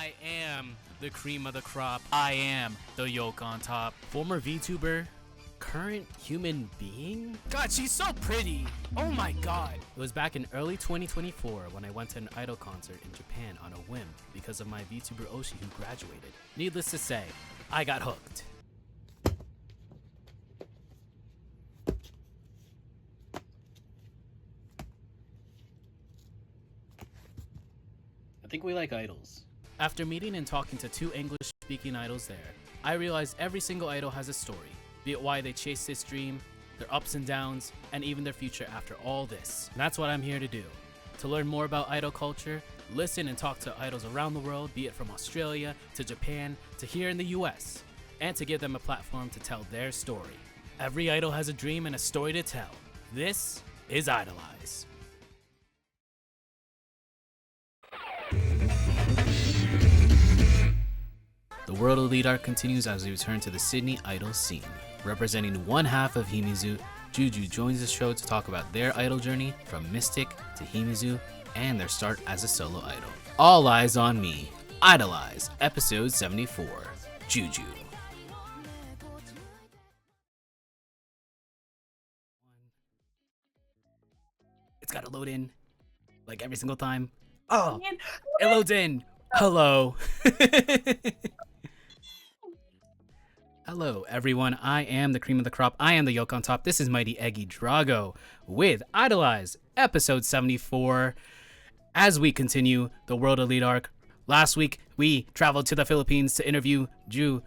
I am the cream of the crop. I am the yolk on top. Former VTuber, current human being? God, she's so pretty. Oh my god. It was back in early 2024 when I went to an idol concert in Japan on a whim because of my VTuber Oshi who graduated. Needless to say, I got hooked. I think we like idols. After meeting and talking to 2 English-speaking idols there, I realized every single idol has a story, be it why they chase this dream, their ups and downs, and even their future after all this. And that's what I'm here to do. To learn more about idol culture, listen and talk to idols around the world, be it from Australia to Japan to here in the US, and to give them a platform to tell their story. Every idol has a dream and a story to tell. This is IDOLEYEZ. The World Elite arc continues as we return to the Sydney idol scene. Representing one half of HiMizu, Juju joins the show to talk about their idol journey from Mystic to HiMizu and their start as a solo idol. All Eyes on Me, IDOLEYEZ, episode 74, Juju. It's gotta load in, like every single time. Oh, it loads in. Hello. Hello everyone, I am the cream of the crop, I am the yolk on top. This is Mighty Eggy Drago with IDOLEYEZ episode 74. As we continue the World Elite arc, last week we traveled to the Philippines to interview Juju.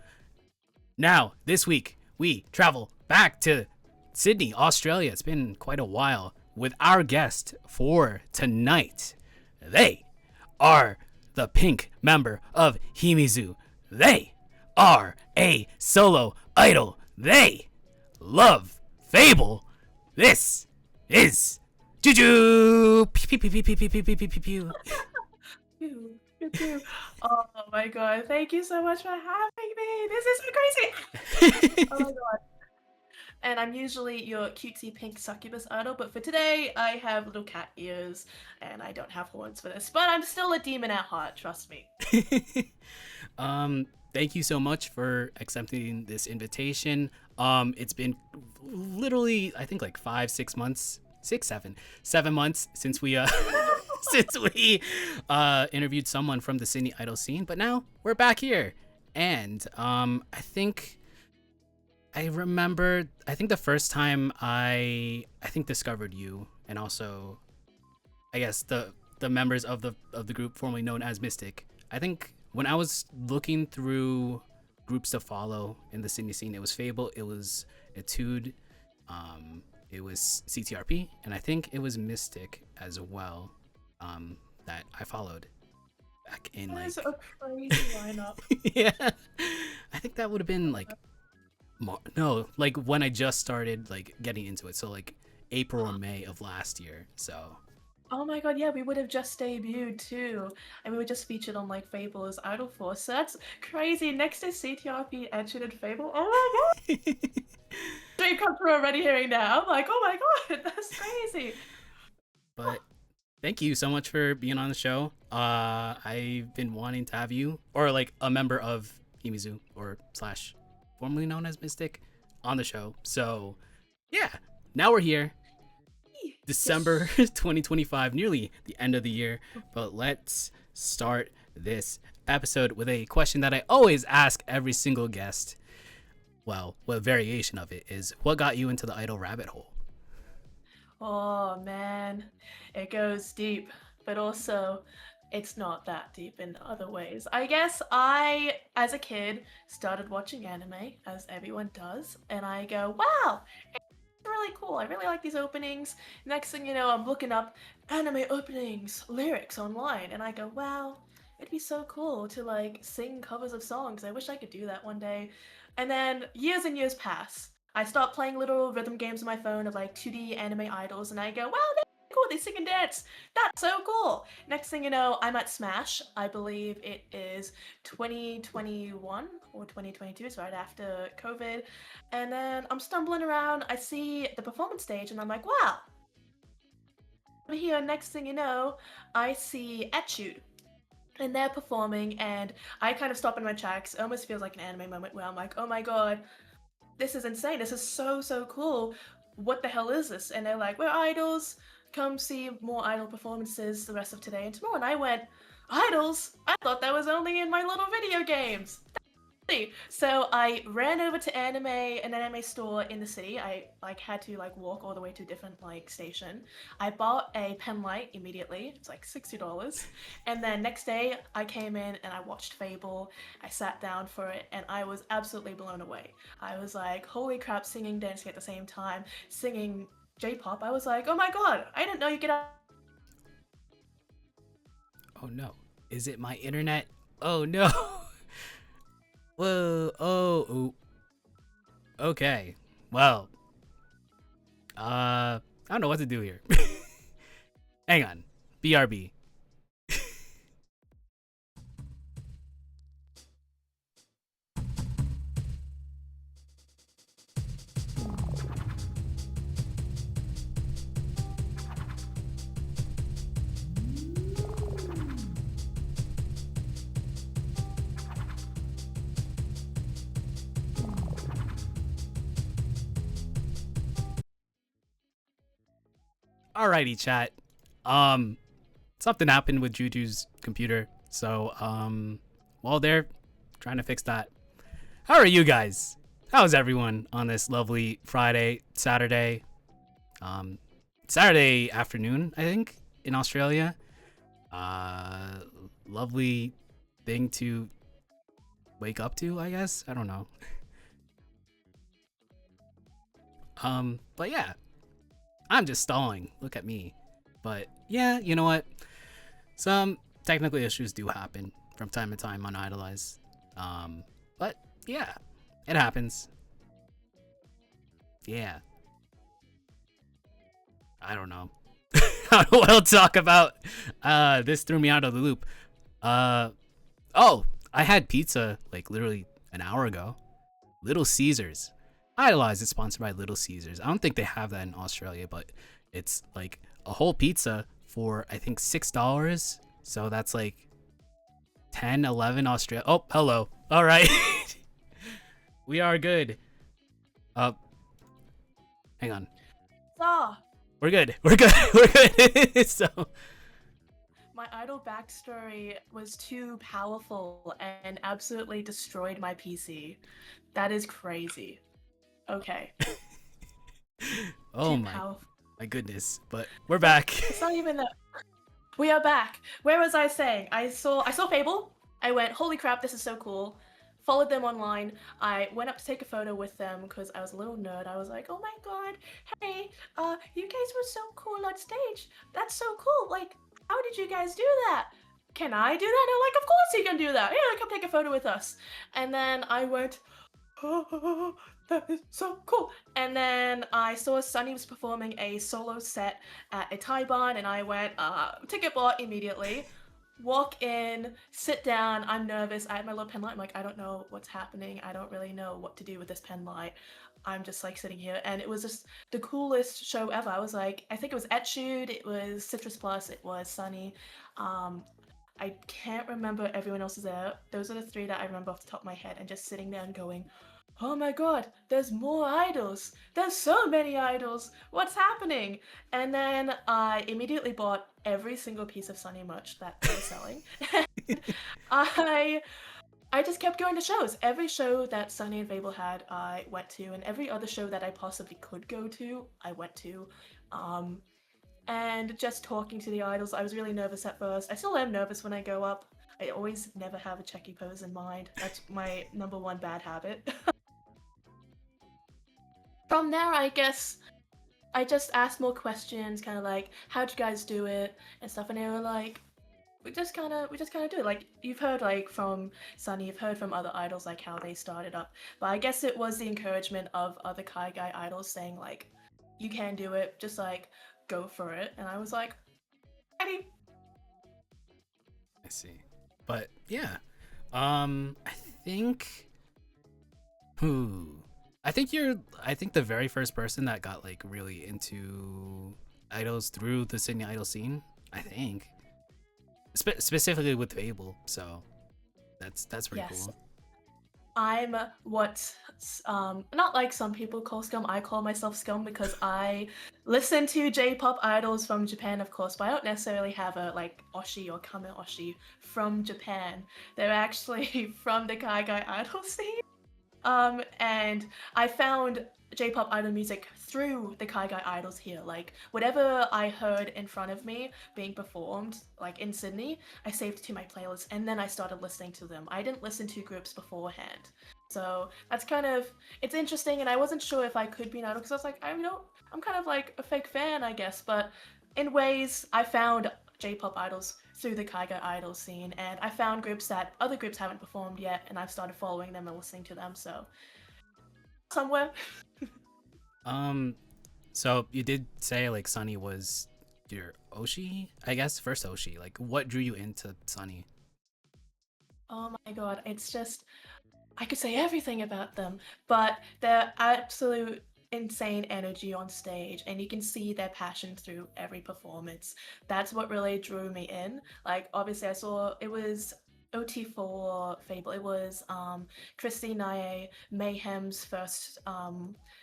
Now, this week, we travel back to Sydney, Australia. It's been quite a while with our guest for tonight. They are the pink member of HiMizu. They are a solo idol. They love Fable. This is Juju. Pew, pew, pew, pew, pew, pew, pew, pew, pew. Oh my god, thank you so much for having me. This is so crazy. Oh my god. And I'm usually your cutesy pink succubus idol, but for today I have little cat ears and I don't have horns for this, but I'm still a demon at heart, trust me. Thank you so much for accepting this invitation. It's been literally, I think like 7 months since we since we interviewed someone from the Sydney idol scene, but now we're back here. And I think the first time I discovered you, and also I guess the members of the group formerly known as Mystic. I think when I was looking through groups to follow in the Sydney scene, it was Fable, it was Etude, it was CTRP, and I think it was Mystic as well, that I followed back in That like is a crazy lineup. yeah, I think that would have been like like when I just started like getting into it, so like April or May of last year. So Oh my god, yeah, we would have just debuted too. And we were just featured on like Fable as Idol Force. So that's crazy. Next is CTRP, Enchant, and Fable. Oh my god! Dream come true already hearing that. I'm like, oh my god, that's crazy. But thank you so much for being on the show. I've been wanting to have you, or like a member of HiMizu, or slash formerly known as Mystic, on the show. So yeah, now we're here. December 2025, nearly the end of the year. But let's start this episode with a question that I always ask every single guest. Well, what variation of it is, what got you into the idol rabbit hole? Oh man, it goes deep, but also it's not that deep in other ways. I guess I, as a kid, started watching anime, as everyone does, and I go, wow, it's really cool. I really like these openings. Next thing you know, I'm looking up anime openings, lyrics online, and I go, wow, it'd be so cool to like sing covers of songs. I wish I could do that one day. And then years and years pass. I start playing little rhythm games on my phone of like 2D anime idols, and I go, wow, they're cool, they sing and dance. That's so cool. Next thing you know, I'm at Smash. I believe it is 2021 or 2022, it's right after COVID. And then I'm stumbling around, I see the performance stage, and I'm like, wow. Over here, next thing you know, I see Etude. and they're performing, and I kind of stop in my tracks. It almost feels like an anime moment where I'm like, oh my god, this is insane. This is so cool. What the hell is this? And they're like, we're idols. Come see more idol performances the rest of today and tomorrow. And I went, idols? I thought that was only in my little video games. So I ran over to an anime store in the city. I like had to like walk all the way to a different like station. I bought a pen light immediately. It's like $60. And then next day I came in and I watched Fable. I sat down for it and I was absolutely blown away. I was like, holy crap, singing, dancing at the same time, singing J-pop. I was like, oh my god, I didn't know you could. Oh no. Is it my internet? Oh no. Whoa. Oh. Ooh. Okay. Well. I don't know what to do here. Hang on. BRB. Alrighty, chat. Something happened with Juju's computer, so while they're trying to fix that, how are you guys? How's everyone on this lovely Saturday afternoon? I think in Australia. Lovely thing to wake up to, I guess. I don't know. But yeah, I'm just stalling. Look at me. But yeah, you know what? Some technical issues do happen from time to time on IDOLEYEZ. But yeah, it happens. Yeah. I don't know. I don't know what I'll talk about. This threw me out of the loop. Oh, I had pizza like literally an hour ago. Little Caesars. IDOLEYEZ is sponsored by Little Caesars. I don't think they have that in Australia, but it's like a whole pizza for I think $6. So that's like 10, 11 Australia. Oh, hello. All right. We are good. Hang on. We're good. We're good. We're good. So My idol backstory was too powerful and absolutely destroyed my PC. That is crazy. Okay. oh Too my powerful. my goodness. But we're back. It's not even that. We are back. Where was I saying? I saw Fable. I went, holy crap, this is so cool. Followed them online. I went up to take a photo with them because I was a little nerd. I was like, oh my god, hey, you guys were so cool on stage. That's so cool. Like, how did you guys do that? Can I do that? And they're like, of course you can do that. Yeah, come take a photo with us. And then I went, oh, that is so cool. And then I saw Sunny was performing a solo set at a Thai barn, and I went, ticket bought immediately. Walk in, sit down, I'm nervous. I had my little pen light. I'm like, I don't know what's happening. I don't really know what to do with this pen light. I'm just like sitting here, and it was just the coolest show ever. I was like, I think it was Etchude, it was Citrus Plus, it was Sunny. I can't remember everyone else is there. Those are the three that I remember off the top of my head, and just sitting there and going, oh my god, there's more idols. There's so many idols. What's happening? And then I immediately bought every single piece of Sunny merch that they were selling. I just kept going to shows. Every show that Sunny and Fable had, I went to, and every other show that I possibly could go to, I went to. And just talking to the idols, I was really nervous at first. I still am nervous when I go up. I always never have a checky pose in mind. That's my number one bad habit. From there, I guess I just asked more questions, kind of like, how'd you guys do it and stuff, and they were like, we just kind of do it. Like, you've heard like from Sunny, you've heard from other idols like how they started up, but I guess it was the encouragement of other Kai Guy idols saying like, you can do it, just like go for it. And I was like, ready. I see. But yeah. I think I think the very first person that got like really into idols through the Sydney idol scene, I think. specifically with Fable. So that's pretty Yes. cool. I'm what not like some people call scum. I call myself scum because I listen to J-pop idols from Japan, of course, but I don't necessarily have a like Oshi or Kame Oshi from Japan. They're actually from the Kaigai idol scene. And I found J-pop idol music through the Kaigai idols here. Like whatever I heard in front of me being performed, like in Sydney, I saved to my playlist and then I started listening to them. I didn't listen to groups beforehand. So that's kind of it's interesting, and I wasn't sure if I could be an idol because I was like, I'm kind of like a fake fan, I guess. But in ways, I found J-pop idols through the Kaiga idol scene, and I found groups that other groups haven't performed yet, and I've started following them and listening to them. So somewhere, Um, so you did say like Sunny was your Oshi, I guess, first Oshi. Like, what drew you into Sunny? oh my god, it's just I could say everything about them, but their absolute insane energy on stage, and you can see their passion through every performance. That's what really drew me in. Like, obviously, I saw it was OT4 Fable. It was Christine Nye Mayhem's first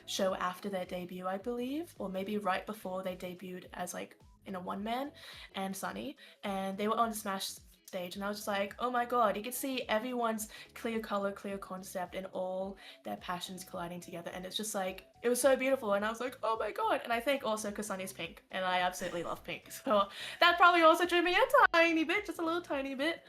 show after their debut, I believe, or maybe right before they debuted as like in a one man, and Sunny, and they were on Smash stage, and I was just like, oh my god, you could see everyone's clear color, clear concept, and all their passions colliding together, and it's just like it was so beautiful, and I was like, oh my god. And I think also because Sunny's pink, and I absolutely love pink, so that probably also drew me a tiny bit, just a little tiny bit.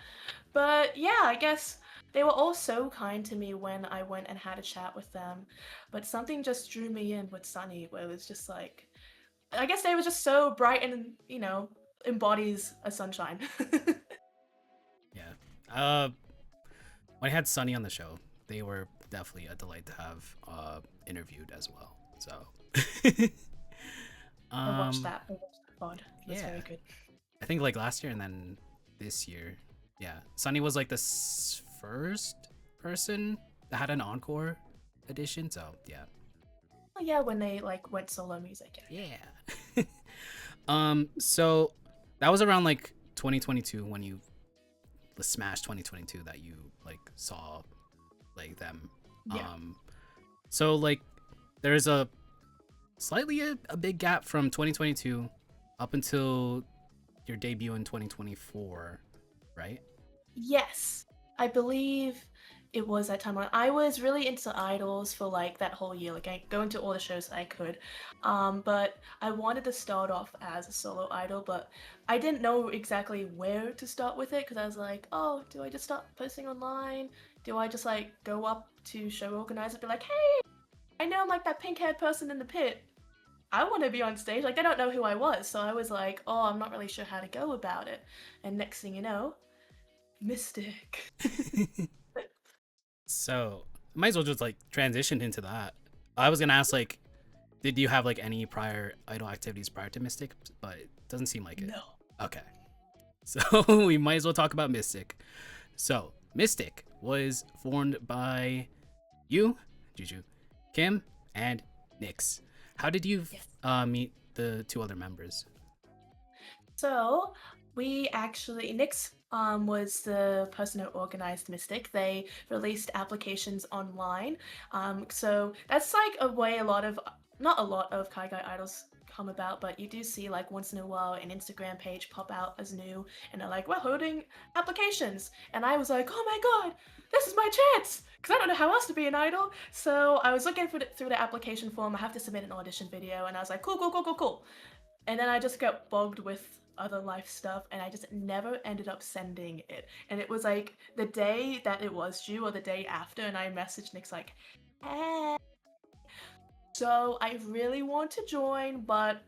But yeah, I guess they were all so kind to me when I went and had a chat with them, but something just drew me in with Sunny, where it was just like, I guess they were just so bright and embodies a sunshine. Yeah. When I had Sunny on the show, they were definitely a delight to have interviewed as well. So, I watched um, that. I watched that pod. It was yeah, very good. I think like last year and then this year, yeah, Sunny was like the first person that had an encore edition. So yeah, Oh, yeah, when they like went solo music. Yeah. yeah. So that was around like 2022 when you the Smash 2022 that you like saw like them. Yeah. So like there's a slightly a big gap from 2022 up until your debut in 2024, right? Yes, I believe it was that time when I was really into idols for like that whole year, like I going to all the shows I could. But I wanted to start off as a solo idol, but I didn't know exactly where to start with it because I was like, oh, do I just start posting online? Do I just like go up to show organizers, be like, hey, I know I'm like that pink-haired person in the pit. I want to be on stage. Like they don't know who I was, so I was like, oh, I'm not really sure how to go about it. And next thing you know, Mystic. So might as well just like transition into that. I was gonna ask like, did you have like any prior idol activities prior to Mystic? But it doesn't seem like it. No. Okay, so we might as well talk about Mystic. So Mystic was formed by you, Juju, Kim, and Nyx. How did you Yes. meet the two other members? So we actually Nyx was the person who organized Mystic. They released applications online. So that's like a way a lot of not a lot of Kaigai idols come about, but you do see like once in a while an Instagram page pop out as new, and they're like, we're holding applications. And I was like, oh my god, this is my chance! Because I don't know how else to be an idol. So I was looking through the application form. I have to submit an audition video, and I was like, cool, cool, cool, cool, cool. And then I just got bogged with other life stuff, and I just never ended up sending it. And it was like the day that it was due or the day after, and I messaged Nick's like, hey. So I really want to join, but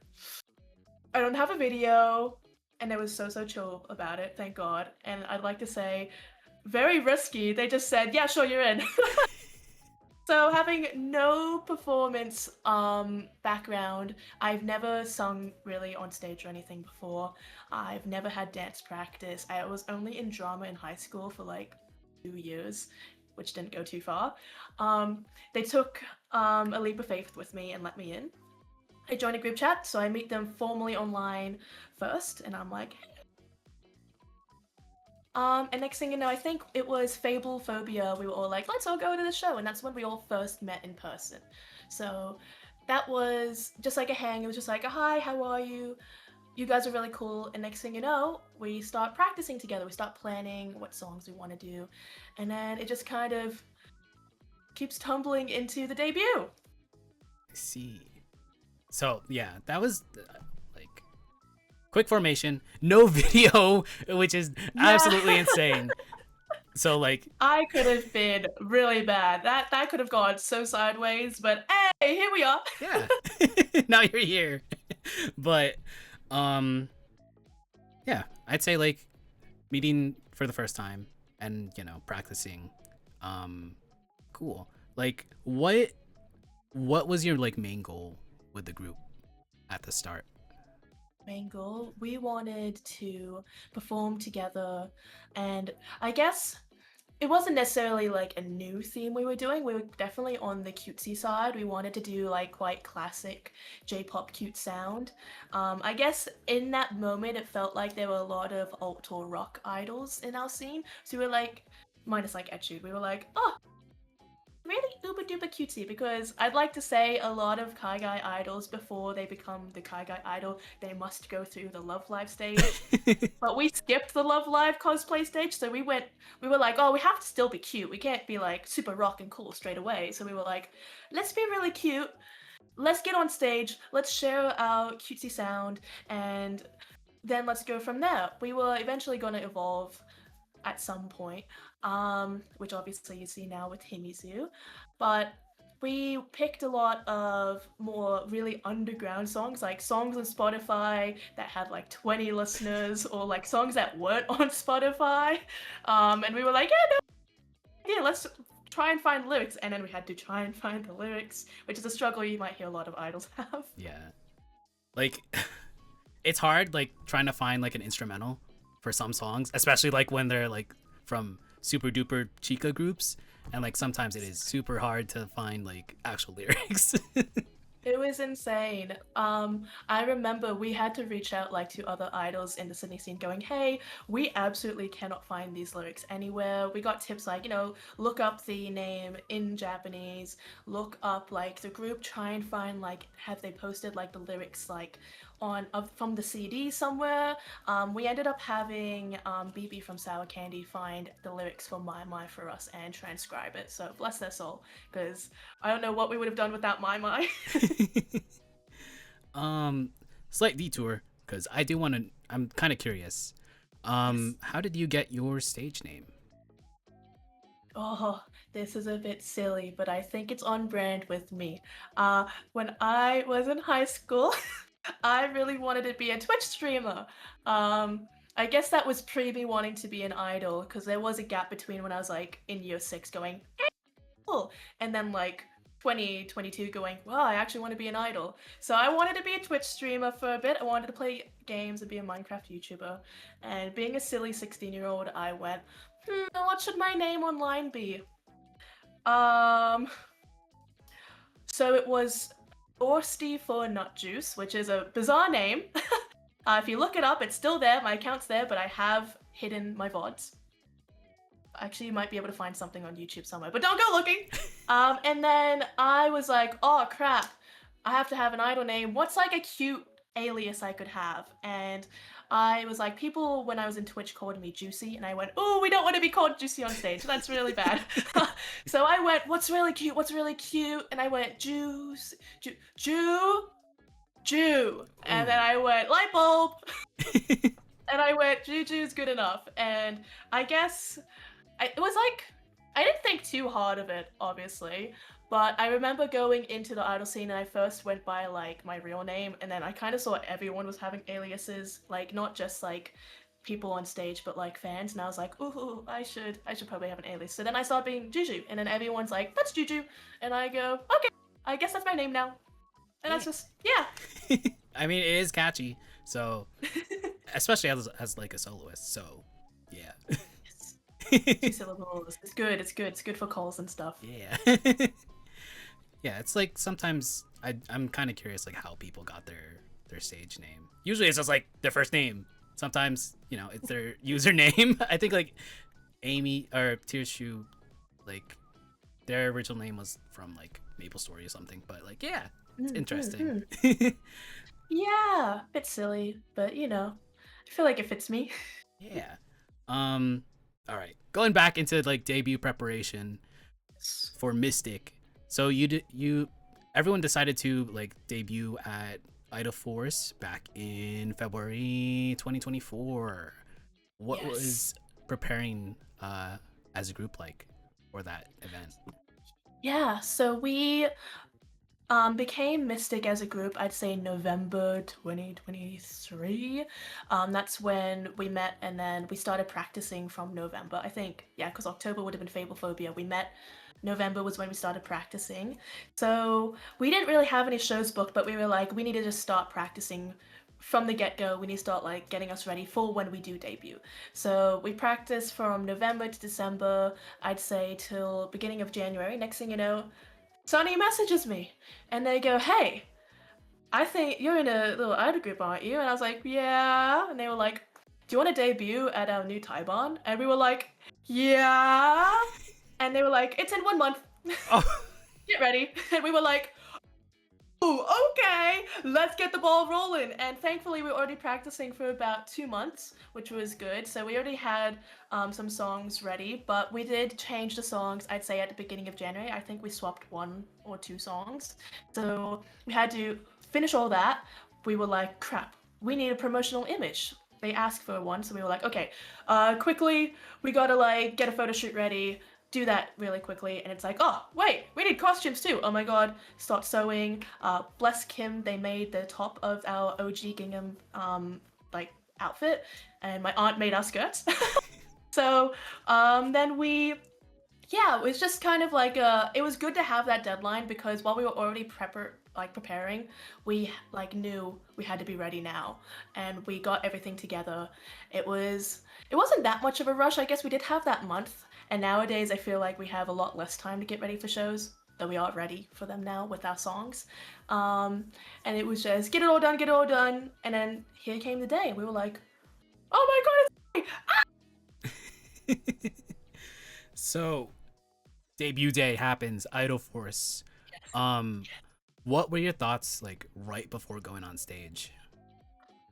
I don't have a video. And it was so chill about it, thank God. And I'd like to say, very risky. They just said, yeah, sure, you're in. So having no performance background, I've never sung really on stage or anything before. I've never had dance practice. I was only in drama in high school for like 2 years, which didn't go too far. They took a leap of faith with me and let me in. I joined a group chat, so I meet them formally online first, and I'm like, And next thing you know, I think it was Fable Phobia. We were all like, let's all go to the show. And that's when we all first met in person. So that was just like a hang. It was just like, hi, how are you? You guys are really cool. And next thing you know, we start practicing together. We start planning what songs we want to do. And then it just kind of keeps tumbling into the debut. I see. So yeah, that was like quick formation, no video, which is absolutely insane. So like I could have been really bad. That could have gone so sideways, but hey, here we are. yeah, now you're here. But yeah, I'd say like meeting for the first time and practicing, cool. Like what was your like main goal with the group at the start? Main goal, we wanted to perform together, and I guess it wasn't necessarily like a new theme we were doing. We were definitely on the cutesy side. We wanted to do like quite classic J-pop cute sound. I guess in that moment it felt like there were a lot of alt or rock idols in our scene. So we were like, minus like Etude, we were like, oh, really uber duper cutesy, because I'd like to say a lot of Kai Guy idols, before they become the Kai Guy idol, they must go through the Love Live stage. But we skipped the Love Live cosplay stage, so we were like, oh, we have to still be cute. We can't be like super rock and cool straight away. So we were like, let's be really cute. Let's get on stage. Let's share our cutesy sound, and then let's go from there. We were eventually going to evolve at some point, which obviously you see now with HiMizu, but we picked a lot of more really underground songs, like songs on Spotify that had like 20 listeners, or like songs that weren't on Spotify, and we were like, yeah, let's try and find lyrics, and then we had to try and find the lyrics, which is a struggle you might hear a lot of idols have. Yeah, like it's hard like trying to find like an instrumental for some songs, especially like when they're like from super duper chica groups, and like sometimes it is super hard to find like actual lyrics. It was insane. I remember we had to reach out like to other idols in the Sydney scene going, hey, we absolutely cannot find these lyrics anywhere. We got tips like, look up the name in Japanese, look up like the group, try and find like, have they posted like the lyrics like on from the CD somewhere. We ended up having BB from Sour Candy find the lyrics for My for us and transcribe it. So bless their soul, because I don't know what we would have done without My. Slight detour, because I do want to. I'm kind of curious. How did you get your stage name? Oh, this is a bit silly, but I think it's on brand with me. When I was in high school, I really wanted to be a Twitch streamer. I guess that was pre me wanting to be an idol, because there was a gap between when I was like in year 6 going, cool, and then like 2022 going, well, I actually want to be an idol. So I wanted to be a Twitch streamer for a bit. I wanted to play games and be a Minecraft YouTuber. And being a silly 16-year-old, I went, what should my name online be? So it was Orsty for Nut Juice, which is a bizarre name. If you look it up, it's still there. My account's there, but I have hidden my VODs. Actually, you might be able to find something on YouTube somewhere, but don't go looking. And then I was like, oh crap, I have to have an idol name. What's like a cute alias I could have? And I was like, people when I was in Twitch called me Juicy, and I went, oh, we don't want to be called Juicy on stage. That's really bad. So I went, what's really cute? What's really cute? And I went, Juice, Jew. And then I went, light bulb. And I went, Juju's good enough. And I guess it was like, I didn't think too hard of it, obviously, but I remember going into the idol scene and I first went by like my real name, and then I kind of saw everyone was having aliases, like not just like people on stage, but like fans, and I was like, ooh, I should probably have an alias. So then I started being Juju, and then everyone's like, that's Juju, and I go, okay, I guess that's my name now. And that's just, yeah. I mean, it is catchy, so especially as like a soloist, so yeah. 2 syllables. It's good for calls and stuff. Yeah. Yeah, it's like sometimes I'm kind of curious like how people got their stage name. Usually it's just like their first name, sometimes it's their username. I think like Amy or Tearshu, like their original name was from like Maple Story or something. But like, yeah, it's interesting. Yeah, bit silly, but I feel like it fits me. Yeah. All right. Going back into like debut preparation for Mystic. So you everyone decided to like debut at Idol Force back in February 2024. What Yes. was preparing as a group like for that event? Yeah, so we became Mystic as a group, I'd say November 2023. That's when we met, and then we started practicing from November. I think, yeah, because October would have been Fablephobia. We met, November was when we started practicing. So we didn't really have any shows booked, but we were like, we need to just start practicing from the get-go. We need to start like getting us ready for when we do debut. So we practiced from November to December, I'd say till beginning of January. Next thing you know, Sonny messages me and they go, "Hey, I think you're in a little idol group, aren't you?" And I was like, "Yeah." And they were like, "Do you want to debut at our new Taiban?" And we were like, "Yeah." And they were like, "It's in 1 month. Oh, Get ready." And we were like, "Oh, okay, let's get the ball rolling." And thankfully, we were already practicing for about 2 months, which was good. So we already had some songs ready, but we did change the songs, I'd say, at the beginning of January. I think we swapped 1 or 2 songs. So we had to finish all that. We were like, crap, we need a promotional image. They asked for one, so we were like, okay, quickly, we gotta like get a photo shoot ready, do that really quickly. And it's like, oh wait, we need costumes too. Oh my god, start sewing. Bless Kim, they made the top of our OG gingham like outfit, and my aunt made our skirts. So then we, yeah, it was just kind of like it was good to have that deadline, because while we were already preparing, we like knew we had to be ready now, and we got everything together. It wasn't that much of a rush. I guess we did have that month, and nowadays I feel like we have a lot less time to get ready for shows, though we are ready for them now with our songs. And it was just get it all done, and then here came the day, and we were like, oh my god, it's so debut day happens, Idol Force. Um, what were your thoughts like right before going on stage?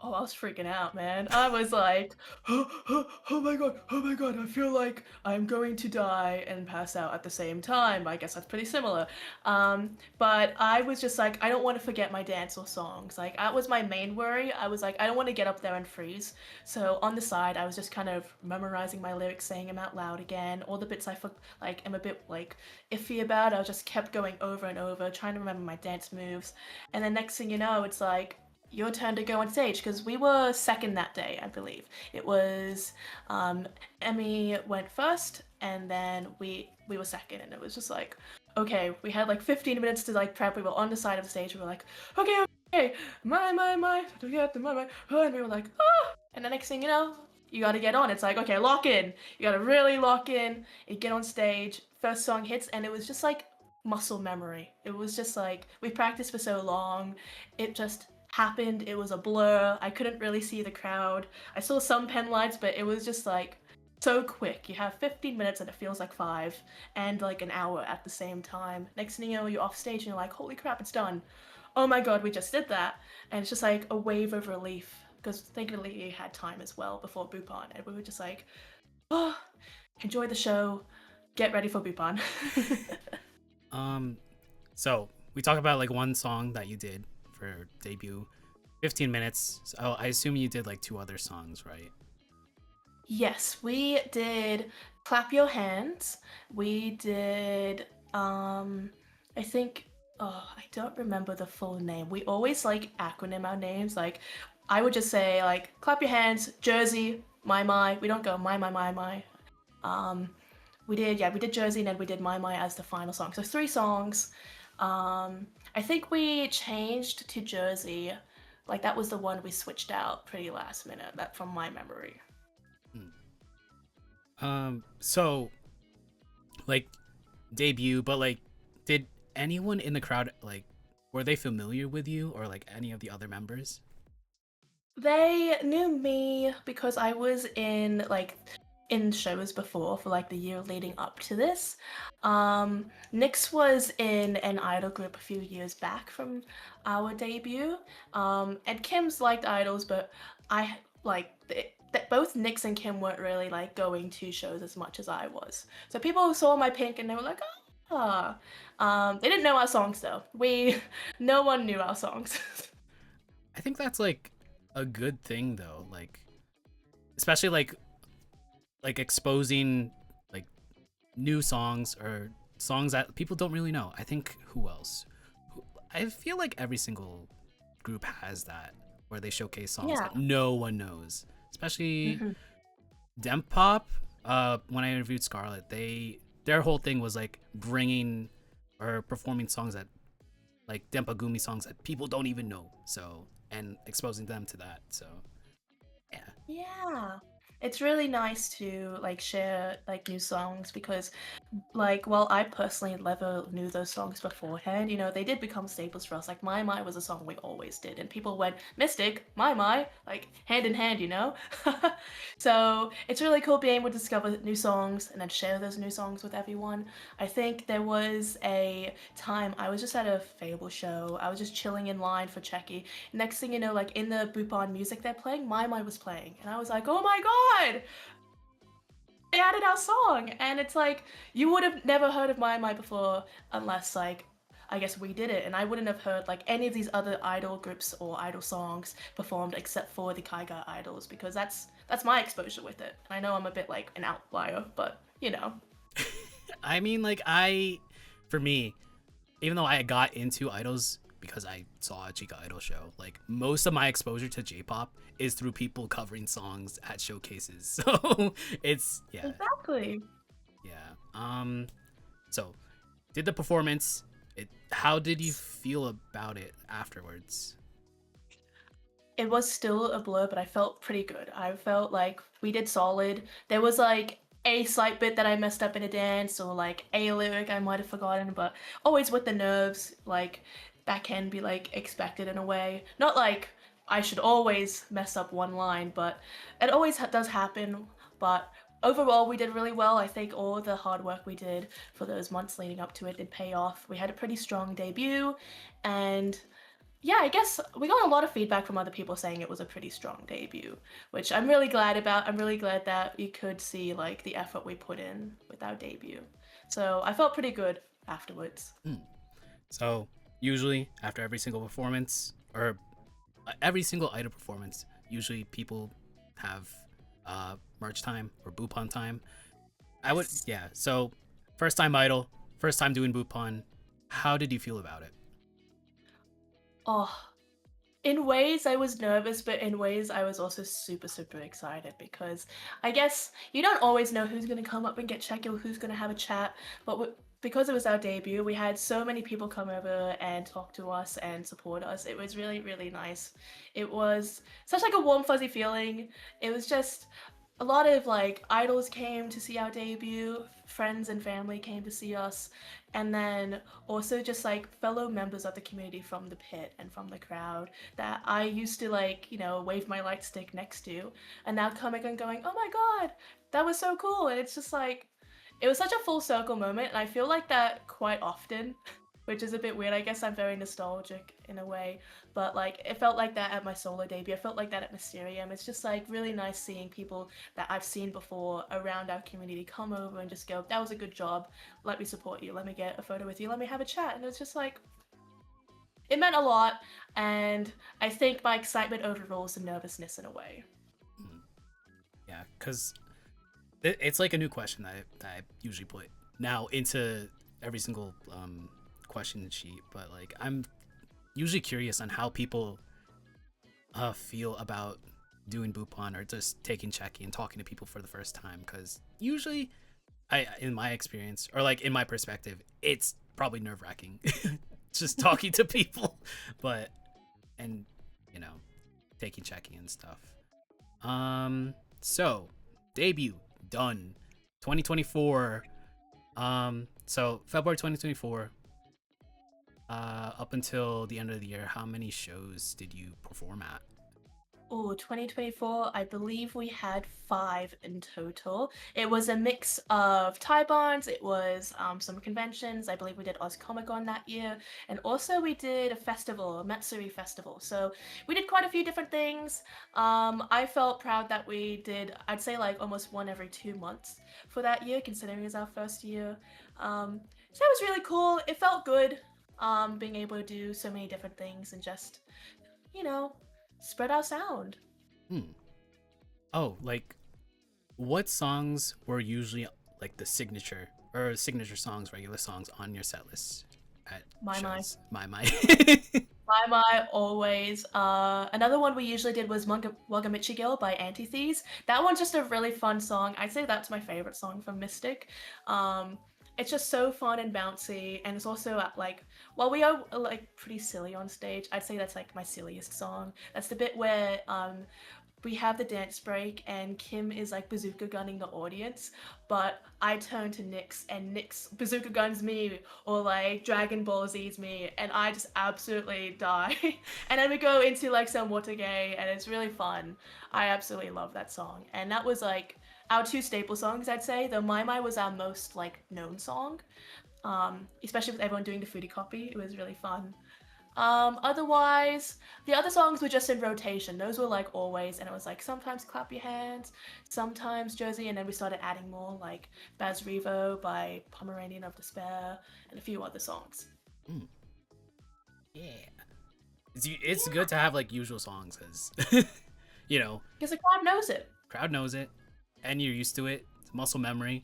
Oh, I was freaking out, man. I was like, oh my god, I feel like I'm going to die and pass out at the same time. I guess that's pretty similar. But I was just like, I don't want to forget my dance or songs. Like, that was my main worry. I was like, I don't want to get up there and freeze. So on the side, I was just kind of memorizing my lyrics, saying them out loud again. All the bits like am a bit like iffy about, I just kept going over and over, trying to remember my dance moves. And then next thing you know, it's like, your turn to go on stage, because we were second that day, I believe. It was Emmy went first, and then we were second, and it was just like, okay, we had like 15 minutes to like prep. We were on the side of the stage. We were like, okay, okay, don't get the my, and we were like, ah, and the next thing you know, you got to get on. It's like, okay, lock in. You got to really lock in. You get on stage. First song hits, and it was just like muscle memory. It was just like we practiced for so long. It just happened. It was a blur. I couldn't really see the crowd. I saw some pen lights, but it was just like so quick. You have 15 minutes and it feels like 5, and like an hour at the same time. Next thing you know, you're off stage and you're like, holy crap, it's done. Oh my god, we just did that. And it's just like a wave of relief, because thankfully we had time as well before Bupan, and we were just like, oh, enjoy the show, get ready for Bupan. So we talk about like one song that you did for debut, 15 minutes. So I assume you did like 2 other songs, right? Yes, we did Clap Your Hands. We did I think, oh, I don't remember the full name. We always like acronym our names. Like I would just say like Clap Your Hands, Jersey, My. We don't go My. Um we did Jersey, and then we did My as the final song. So 3 songs. I think we changed to Jersey. Like that was the one we switched out pretty last minute, that from my memory. So like debut, but like did anyone in the crowd like were they familiar with you or like any of the other members? They knew me because I was in in shows before for like the year leading up to this. Nyx was in an idol group a few years back from our debut. And Kim's liked idols, but I that both Nyx and Kim weren't really like going to shows as much as I was. So people saw my pink and they were like, ah. They didn't know our songs though. No one knew our songs. I think that's like a good thing though, like especially like exposing like new songs or songs that people don't really know. I think who else? I feel like every single group has that where they showcase songs Yeah. that no one knows. Especially Mhm. Demp Pop. When I interviewed Scarlett, their whole thing was like bringing or performing songs that like Dempagumi songs that people don't even know. So and exposing them to that. So yeah. Yeah. It's really nice to like share like new songs because like while I personally never knew those songs beforehand, they did become staples for us. Like My My was a song we always did and people went Mystic, My, like hand in hand. So it's really cool being able to discover new songs and then share those new songs with everyone. I think there was a time I was just at a Fable show. I was just chilling in line for Checky. Next thing you know, like in the Bupan music they're playing, My was playing. And I was like, oh my god! They added our song! And it's like, you would have never heard of My before unless like I guess we did it, and I wouldn't have heard like any of these other idol groups or idol songs performed except for the Kaiga idols because that's my exposure with it. And I know I'm a bit like an outlier, but I mean, like for me, even though I got into idols because I saw a Chica Idol show, like most of my exposure to J-pop is through people covering songs at showcases. So it's exactly. yeah. So did the performance? How did you feel about it afterwards? It was still a blur, but I felt pretty good. I felt like we did solid. There was like a slight bit that I messed up in a dance or like a lyric I might have forgotten, but always with the nerves, like that can be like expected in a way. Not like I should always mess up one line, but it always does happen. But overall, we did really well. I think all the hard work we did for those months leading up to it did pay off. We had a pretty strong debut, and yeah, I guess we got a lot of feedback from other people saying it was a pretty strong debut, which I'm really glad about. I'm really glad that you could see like the effort we put in with our debut. So I felt pretty good afterwards. So usually after every single performance or every single idol performance, usually people have merch time or Bupan time. I would Yes. yeah. So first time idol, first time doing Bupan. How did you feel about it? Oh, in ways I was nervous, but in ways I was also super, super excited because I guess you don't always know who's going to come up and get checked or who's going to have a chat. But because it was our debut, we had so many people come over and talk to us and support us. It was really, really nice. It was such like a warm, fuzzy feeling. It was just a lot of like idols came to see our debut, friends and family came to see us, and then also just like fellow members of the community from the pit and from the crowd that I used to like, wave my light stick next to, and now coming and going, oh my god, that was so cool. And it's just like, it was such a full circle moment, and I feel like that quite often. Which is a bit weird. I guess I'm very nostalgic in a way, but like it felt like that at my solo debut. I felt like that at Mysterium. It's just like really nice seeing people that I've seen before around our community come over and just go, that was a good job. Let me support you. Let me get a photo with you. Let me have a chat. And it's just like, it meant a lot. And I think my excitement overrules the nervousness in a way. Yeah, because it's like a new question that I usually put now into every single question sheet, but like I'm usually curious on how people feel about doing Bupan or just taking Checky and talking to people for the first time. Because usually, in my experience or like in my perspective, it's probably nerve wracking, just talking to people, but and you know, taking Checky and stuff. So debut done, 2024. So February 2024. Up until the end of the year, how many shows did you perform at? Oh, 2024, I believe we had 5 in total. It was a mix of Thai barns, it was some conventions. I believe we did Oz Comic Con that year, and also we did a festival, a Matsuri festival. So we did quite a few different things. I felt proud that we did, I'd say like almost one every 2 months for that year, considering it was our first year. So that was really cool. It felt good being able to do so many different things and just, you know, spread our sound. Hmm. Oh, like what songs were usually like the signature or signature songs, regular songs on your set list at My. shows? My. My always. Another one we usually did was Wagamichi Girl by Antithees. That one's just a really fun song. I'd say that's my favorite song from Mystic. Um, it's just so fun and bouncy, and it's also like while we are like pretty silly on stage, I'd say that's like my silliest song. That's the bit where we have the dance break and Kim is like bazooka gunning the audience, but I turn to Nyx and Nyx bazooka guns me or like Dragon Ball Z's me and I just absolutely die. And then we go into like some Watergay and it's really fun. I absolutely love that song. And that was like our two staple songs, I'd say. Though My My was our most like known song. Especially with everyone doing the foodie copy. It was really fun. Otherwise, the other songs were just in rotation. Those were like always, and it was like sometimes Clap Your Hands, sometimes Jersey, and then we started adding more like Baz Revo by Pomeranian of Despair, and a few other songs. Mm, yeah. It's good to have like usual songs because, you know, Because the crowd knows it. crowd knows it and you're used to it. It's muscle memory.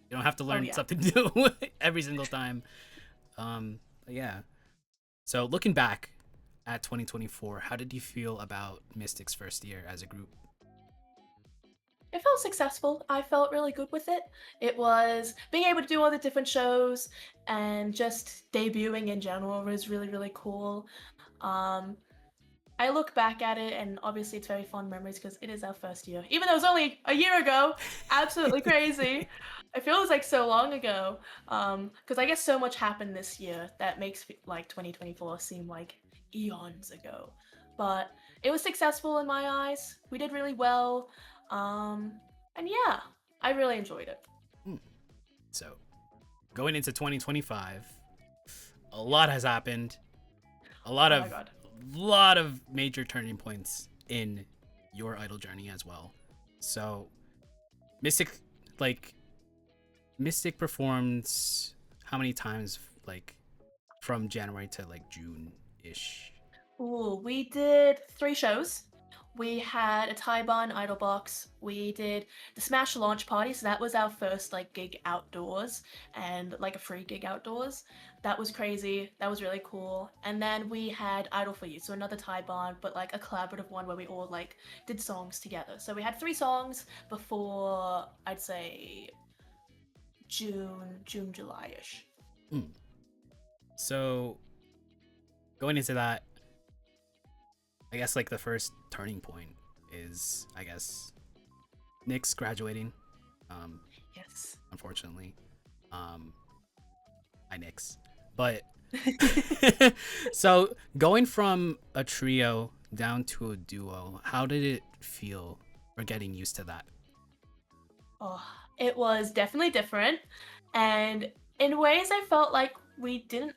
You don't have to Oh, learn yeah. something new every single time. Yeah. So looking back at 2024, how did you feel about Mystic's first year as a group? It felt successful. I felt really good with it. It was being able to do all the different shows and just debuting in general was really, really cool. Um, I look back at it and obviously it's very fond memories because it is our first year. Even though it was only a year ago, absolutely crazy. It feels like so long ago. Because I guess so much happened this year that makes like 2024 seem like eons ago. But it was successful in my eyes. We did really well. And yeah, I really enjoyed it. Hmm. So going into 2025, a lot has happened. A lot Oh my of god. lot of major turning points in your idol journey as well. So Mystic, like Mystic performed how many times, like from January to like June ish? Ooh, we did 3 shows. We had a Taiban Idol Box. We did the Smash launch party, so that was our first like gig outdoors and like a free gig outdoors. That was crazy. That was really cool. And then we had Idol for You, so another Taiban, but like a collaborative one where we all like did songs together. So we had 3 songs before I'd say June, July-ish. Mm. So going into that, I guess like the first turning point is I guess Nick's graduating. Um, Yes. Unfortunately, hi Nick's, but so going from a trio down to a duo, how did it feel? Or getting used to that? Oh, it was definitely different. And in ways, I felt like we didn't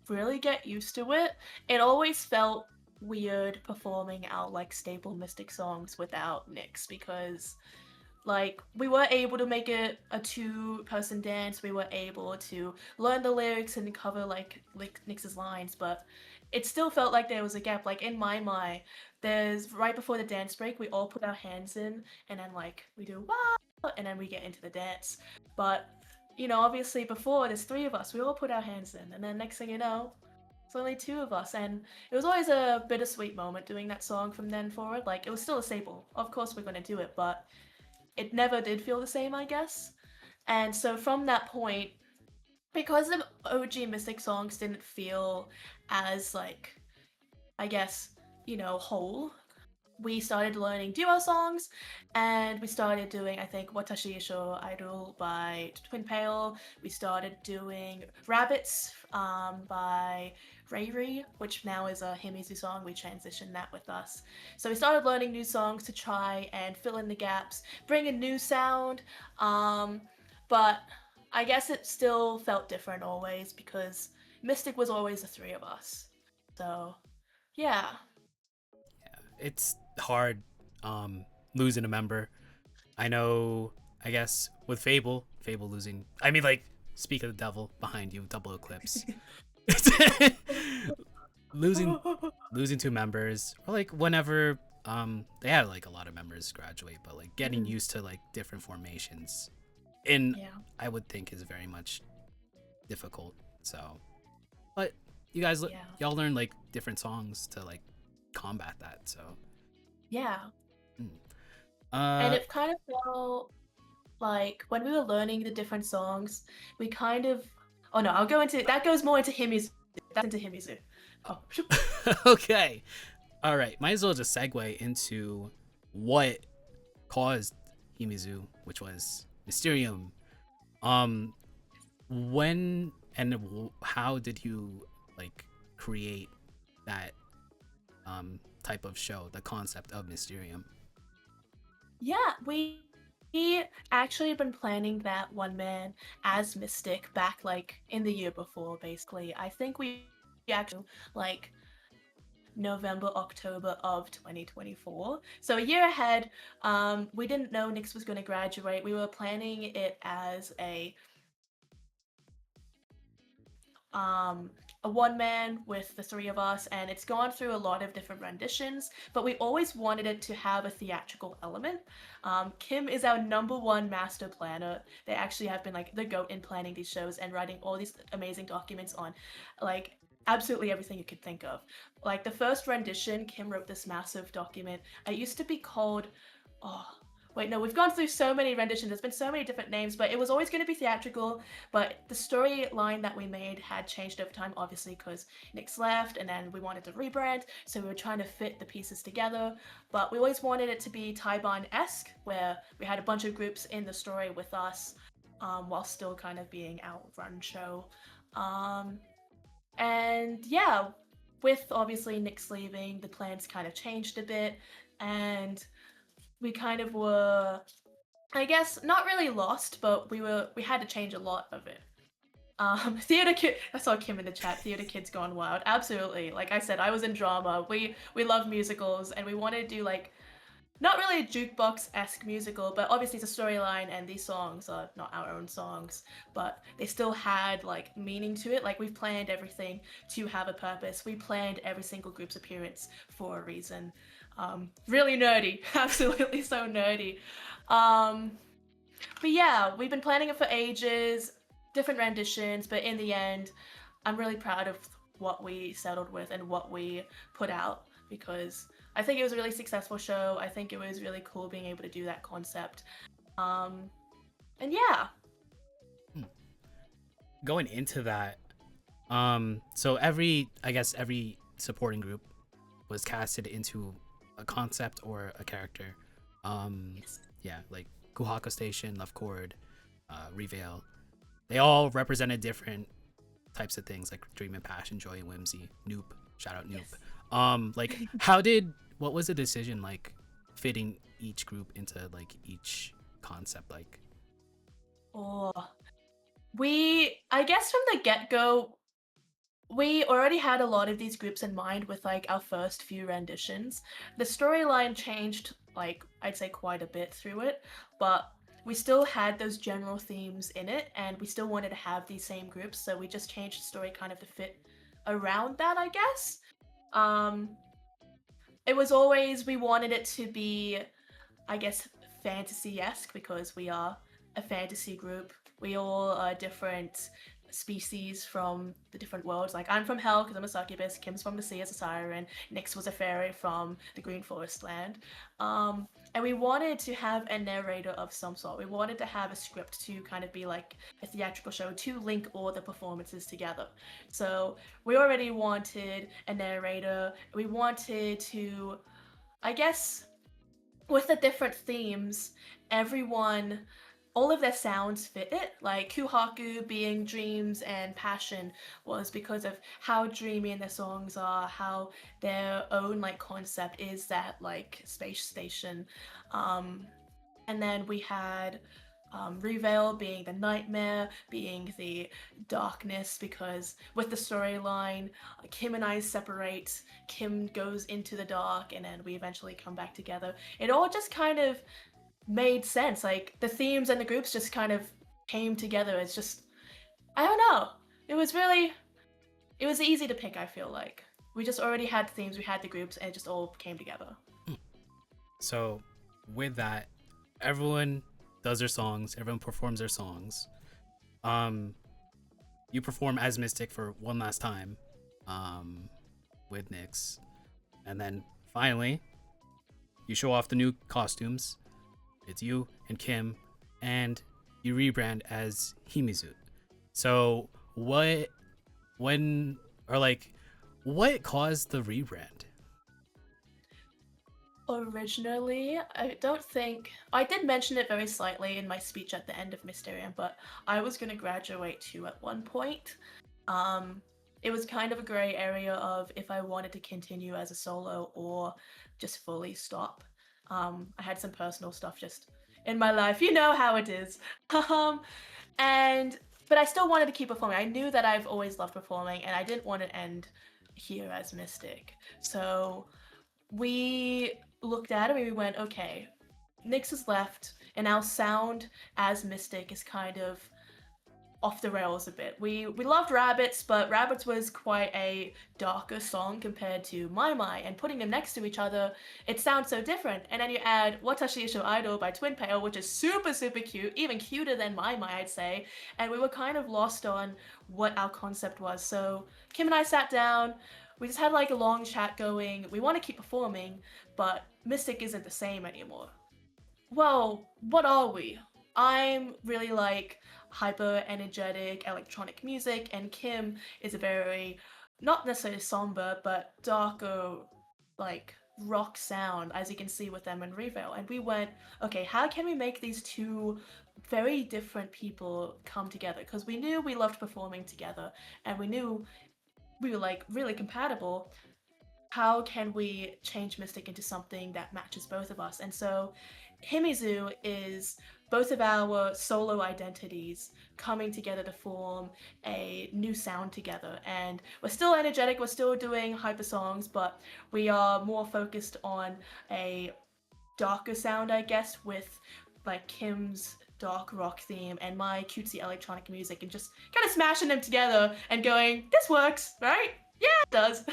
really get used to it. It always felt weird performing our like staple Mystic songs without Nyx because like we were able to make it a two-person dance. We were able to learn the lyrics and cover like Nyx's lines, but it still felt like there was a gap. Like in my mind, there's right before the dance break, we all put our hands in and then like we do wow and then we get into the dance. But obviously before there's 3 of us, we all put our hands in, and then next thing you know, it's only 2 of us, and it was always a bittersweet moment doing that song from then forward. Like it was still a staple. Of course we're gonna do it, but it never did feel the same, I guess. And so from that point, because the OG Mystic songs didn't feel as like, I guess, whole, we started learning duo songs and we started doing, I think, Watashi Isho Idol by Twin Pale. We started doing Rabbits by Rayri, which now is a HiMizu song. We transitioned that with us. So we started learning new songs to try and fill in the gaps, bring a new sound. But I guess it still felt different always because Mystic was always the three of us. So yeah. It's hard losing a member. I know, I guess, with Fable losing. I mean, like, speak of the devil behind you, double eclipse. losing losing two members, or like whenever they had like a lot of members graduate, but like getting used to like different formations, and Yeah. I would think is very much difficult. So, but you guys, Yeah. y'all learn like different songs to like combat that. So, Yeah. mm. And it kind of felt like when we were learning the different songs, we kind of. Oh no, I'll go into that. Goes more into HiMizu. That's into HiMizu. Oh. Okay, all right. Might as well just segue into what caused HiMizu, which was Mysterium. Um, when and how did you like create that type of show, the concept of Mysterium? Yeah, we actually had been planning that one man as Mystic back like in the year before, basically. I think we actually like November, October of 2024. So a year ahead. We didn't know Nyx was going to graduate. We were planning it as um, a one man with the three of us, and it's gone through a lot of different renditions, but we always wanted it to have a theatrical element. Kim is our number one master planner. They actually have been like the goat in planning these shows and writing all these amazing documents on like absolutely everything you could think of. Like the first rendition, Kim wrote this massive document. It used to be called, oh, wait, no, we've gone through so many renditions. There's been so many different names, but it was always going to be theatrical. But the storyline that we made had changed over time, obviously, because Nyx left and then we wanted to rebrand. So we were trying to fit the pieces together. But we always wanted it to be Taiban-esque, where we had a bunch of groups in the story with us while still kind of being our run show. And yeah, with obviously Nyx leaving, the plans kind of changed a bit. And we kind of were, I guess, not really lost, but we had to change a lot of it. Theater kid. I saw Kim in the chat. Theater kids gone wild. Absolutely. Like I said, I was in drama. We love musicals, and we wanted to do like not really a jukebox-esque musical, but obviously it's a storyline, and these songs are not our own songs, but they still had like meaning to it. Like we've planned everything to have a purpose. We planned every single group's appearance for a reason. Really nerdy, absolutely so nerdy. But yeah, we've been planning it for ages, different renditions, but in the end, I'm really proud of what we settled with and what we put out because I think it was a really successful show. I think it was really cool being able to do that concept. And yeah. Going into that, so I guess every supporting group was casted into a concept or a character. Yes. Yeah, like Kuhaka Station, Left Chord, Reveal. They all represented different types of things like Dream and Passion, Joy and Whimsy, Noop. Shout out Noop. Yes. Like what was the decision like fitting each group into like each concept like? Oh, I guess from the get-go, we already had a lot of these groups in mind with like our first few renditions. The storyline changed like I'd say quite a bit through it, but we still had those general themes in it and we still wanted to have these same groups, so we just changed the story kind of to fit around that, I guess. Um it was always we wanted it to be, I guess, fantasy-esque because we are a fantasy group. We all are different species from the different worlds. Like I'm from Hell because I'm a succubus. Kim's from the sea as a siren. Nyx was a fairy from the Green Forest land. And we wanted to have a narrator of some sort. We wanted to have a script to kind of be like a theatrical show to link all the performances together. So we already wanted a narrator. We wanted to, I guess, with the different themes, everyone all of their sounds fit it. Like Kuhaku being dreams and passion was because of how dreamy their songs are, how their own like concept is that like space station. Um, and then we had Reveal being the nightmare, being the darkness, because with the storyline, Kim and I separate. Kim goes into the dark, and then we eventually come back together. It all just kind of made sense. Like the themes and the groups just kind of came together. It's just, I don't know. It was really, it was easy to pick. I feel like we just already had the themes, we had the groups, and it just all came together. So with that, everyone does their songs, everyone performs their songs. You perform as Mystic for one last time with Nyx, and then finally you show off the new costumes. It's you and Kim, and you rebrand as HiMizu. So what caused the rebrand? Originally, I don't think I did mention it very slightly in my speech at the end of Mysterium, but I was going to graduate too at one point. It was kind of a gray area of if I wanted to continue as a solo or just fully stop. I had some personal stuff just in my life, you know how it is. And but I still wanted to keep performing. I knew that I've always loved performing, and I didn't want to end here as Mystic. So we looked at it and we went, okay, Nyx is left, and our sound as Mystic is kind of off the rails a bit. We loved Rabbits, but Rabbits was quite a darker song compared to My My, and putting them next to each other, it sounds so different. And then you add Watashi Isho Idol by Twin Pale, which is super, super cute, even cuter than My My, I'd say. And we were kind of lost on what our concept was. So Kim and I sat down, we just had like a long chat going. We want to keep performing, but Mystic isn't the same anymore. Well, what are we? I'm really like hyper energetic electronic music, and Kim is a very, not necessarily somber, but darker, like rock sound, as you can see with them in Reveal. And we went, okay, how can we make these two very different people come together? Because we knew we loved performing together, and we knew we were like really compatible. How can we change Mystic into something that matches both of us? And so HiMizu is both of our solo identities coming together to form a new sound together. And we're still energetic, we're still doing hyper songs, but we are more focused on a darker sound, I guess, with like Kim's dark rock theme and my cutesy electronic music, and just kind of smashing them together and going, this works, right? Yeah, it does.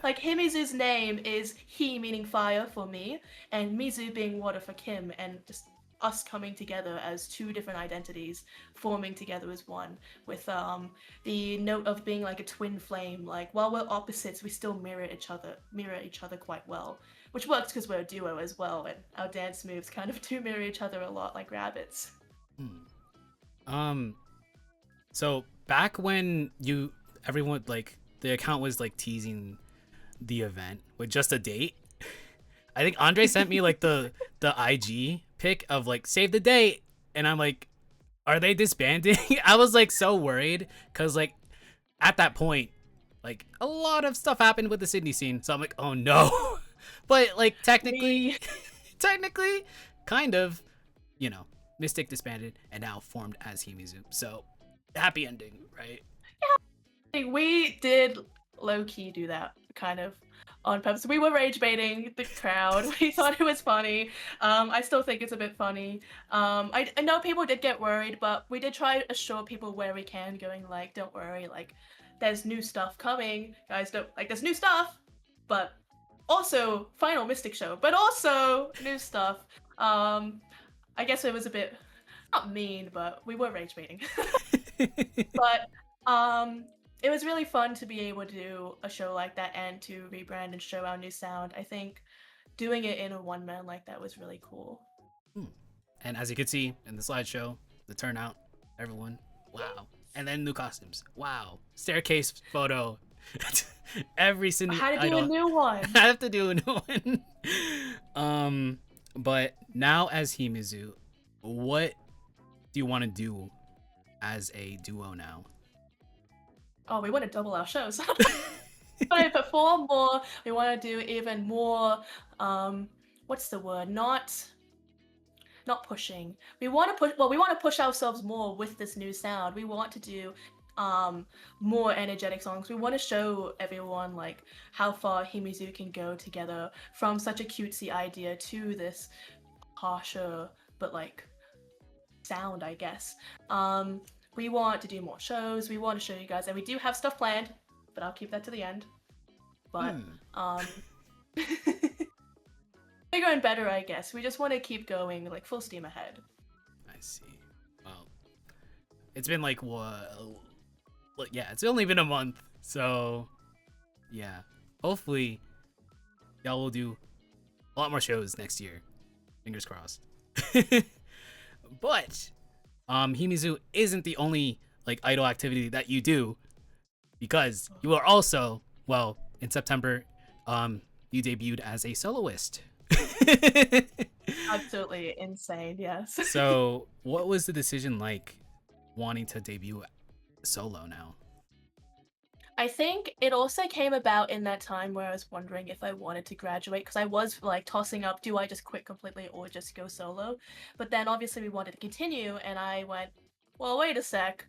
Like HiMizu's name is He meaning fire for me, and Mizu being water for Kim, and just us coming together as two different identities forming together as one, with the note of being like a twin flame. Like while we're opposites, we still mirror each other quite well, which works because we're a duo as well, and our dance moves kind of do mirror each other a lot, like rabbits. So back when everyone like the account was like teasing the event with just a date, I think Andre sent me like the IG pic of like save the date, and I'm like, are they disbanding? I was like so worried because like at that point like a lot of stuff happened with the Sydney scene, so I'm like, oh no. But like technically kind of, you know, Mystic disbanded and now formed as HiMizu, so happy ending, right? We did low-key do that kind of on purpose. We were rage baiting the crowd. We thought it was funny. I still think it's a bit funny. I know people did get worried, but we did try to assure people where we can, going like, don't worry, like there's new stuff coming, guys. Don't like, there's new stuff, but also final Mystic show, but also new stuff. I guess it was a bit not mean, but we were rage baiting. But it was really fun to be able to do a show like that and to rebrand and show our new sound. I think doing it in a one-man like that was really cool. And as you can see in the slideshow, the turnout, everyone, wow. And then new costumes, wow. Staircase photo. Every single I had to do a new one. I have to do a new one. But now as HiMizu, what do you want to do as a duo now? Oh, we want to double our shows. We want to perform more. We want to do even more. What's the word? Not pushing. We want to push. Well, we want to push ourselves more with this new sound. We want to do more energetic songs. We want to show everyone like how far HiMizu can go together from such a cutesy idea to this harsher but like sound, I guess. We want to do more shows. We want to show you guys, and we do have stuff planned, but I'll keep that to the end. But bigger and better, I guess. We just want to keep going like full steam ahead. I see. Well, it's been like yeah, it's only been a month, so yeah. Hopefully, y'all will do a lot more shows next year. Fingers crossed. But HiMizu isn't the only like idol activity that you do, because you are also, well, in September, you debuted as a soloist. Absolutely insane, yes. So, what was the decision like wanting to debut solo now? I think it also came about in that time where I was wondering if I wanted to graduate, because I was like tossing up, do I just quit completely or just go solo? But then obviously we wanted to continue, and I went, well, wait a sec.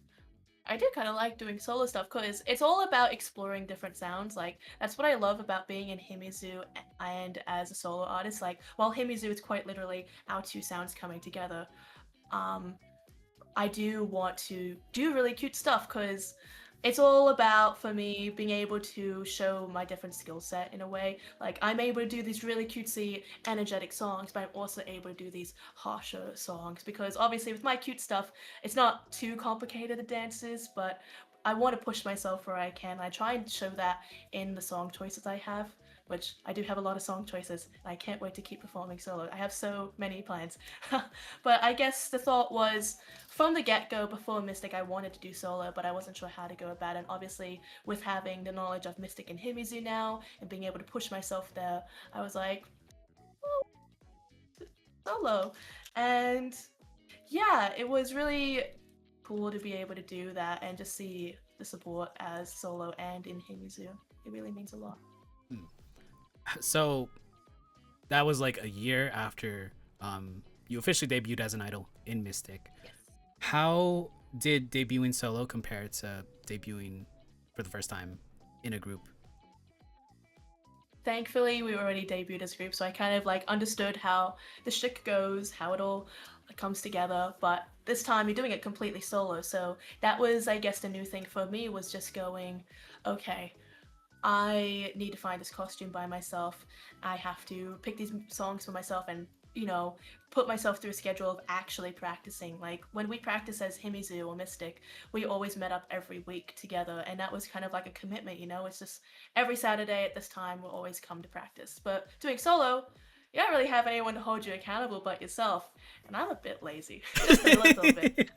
I do kind of like doing solo stuff because it's all about exploring different sounds. Like, that's what I love about being in HiMizu and as a solo artist. Like, while HiMizu is quite literally our two sounds coming together, I do want to do really cute stuff because it's all about, for me, being able to show my different skill set in a way. Like, I'm able to do these really cutesy, energetic songs, but I'm also able to do these harsher songs because obviously with my cute stuff, it's not too complicated, the dances, but I want to push myself where I can. I try and show that in the song choices I have, which I do have a lot of song choices, and I can't wait to keep performing solo. I have so many plans. But I guess the thought was, from the get-go, before Mystic, I wanted to do solo, but I wasn't sure how to go about it. And obviously, with having the knowledge of Mystic and HiMizu now, and being able to push myself there, I was like, well, solo. And yeah, it was really cool to be able to do that and just see the support as solo and in HiMizu. It really means a lot. So that was like a year after you officially debuted as an idol in Mystic. Yes. How did debuting solo compare to debuting for the first time in a group? Thankfully, we already debuted as a group, so I kind of like understood how the shtick goes, how it all comes together. But this time, you're doing it completely solo, so that was, I guess, the new thing for me was just going, okay, I need to find this costume by myself. I have to pick these songs for myself and, put myself through a schedule of actually practicing. Like, when we practice as HiMizu or Mystic, we always met up every week together, and that was kind of like a commitment, It's just every Saturday at this time we'll always come to practice. But doing solo, you don't really have anyone to hold you accountable but yourself, and I'm a bit lazy. Just a little bit.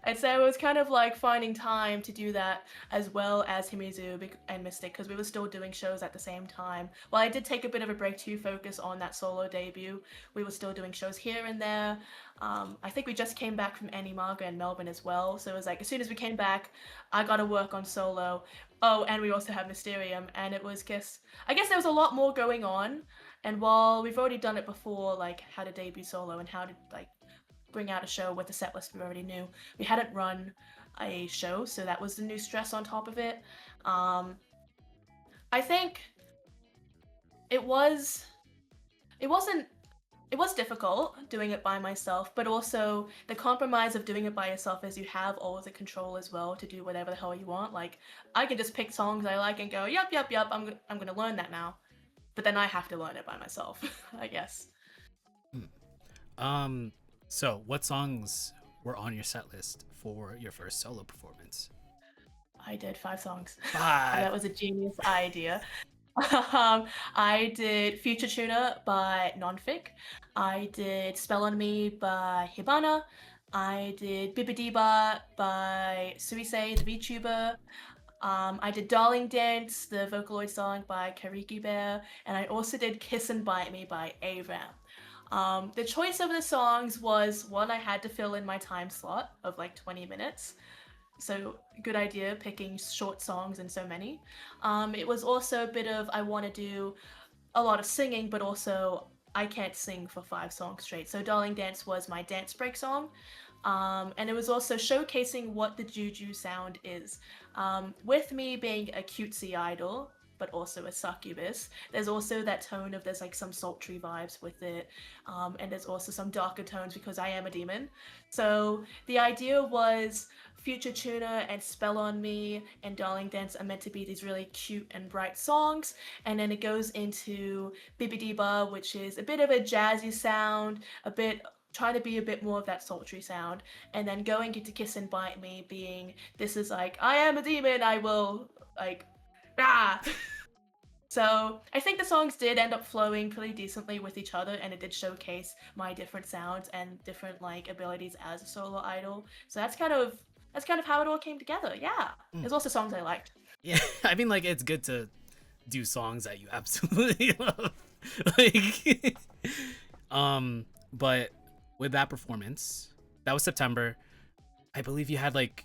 And so it was kind of like finding time to do that as well as HiMizu and Mystic, because we were still doing shows at the same time. While I did take a bit of a break to focus on that solo debut, we were still doing shows here and there. I think we just came back from Animaga in Melbourne as well, so it was like as soon as we came back, I got to work on solo. Oh, and we also have Mysterium, and it was I guess there was a lot more going on. And while we've already done it before, like how to debut solo and how to like bring out a show with the set list we already knew, we hadn't run a show, so that was the new stress on top of it. I think it was difficult doing it by myself, but also the compromise of doing it by yourself is you have all the control as well to do whatever the hell you want. Like, I can just pick songs I like and go, yep, I'm gonna learn that now. But then I have to learn it by myself, I guess. So what songs were on your set list for your first solo performance? I did 5 songs. 5. That was a genius idea. I did Future Tuner by Nonfic. I did Spell on Me by Hibana. I did Bibadiba by Suisei, the VTuber. I did Darling Dance, the Vocaloid song by Kariki Bear. And I also did Kiss and Bite Me by Aram. The choice of the songs was one, I had to fill in my time slot of like 20 minutes. So good idea picking short songs and so many. It was also a bit of I want to do a lot of singing, but also I can't sing for 5 songs straight. So Darling Dance was my dance break song. And it was also showcasing what the Juju sound is. With me being a cutesy idol, but also a succubus, there's also that tone of there's like some sultry vibes with it. And there's also some darker tones because I am a demon. So the idea was Future Tuna and Spell on Me and Darling Dance are meant to be these really cute and bright songs. And then it goes into Bibidiba, which is a bit of a jazzy sound, a bit trying to be a bit more of that sultry sound, and then going into Kiss and Bite Me being this is like I am a demon, I will like ah. So I think the songs did end up flowing pretty decently with each other, and it did showcase my different sounds and different like abilities as a solo idol. So that's kind of how it all came together. Yeah, there's also songs I liked. Yeah, I mean, like, it's good to do songs that you absolutely love. Like, but with that performance, that was September. I believe you had like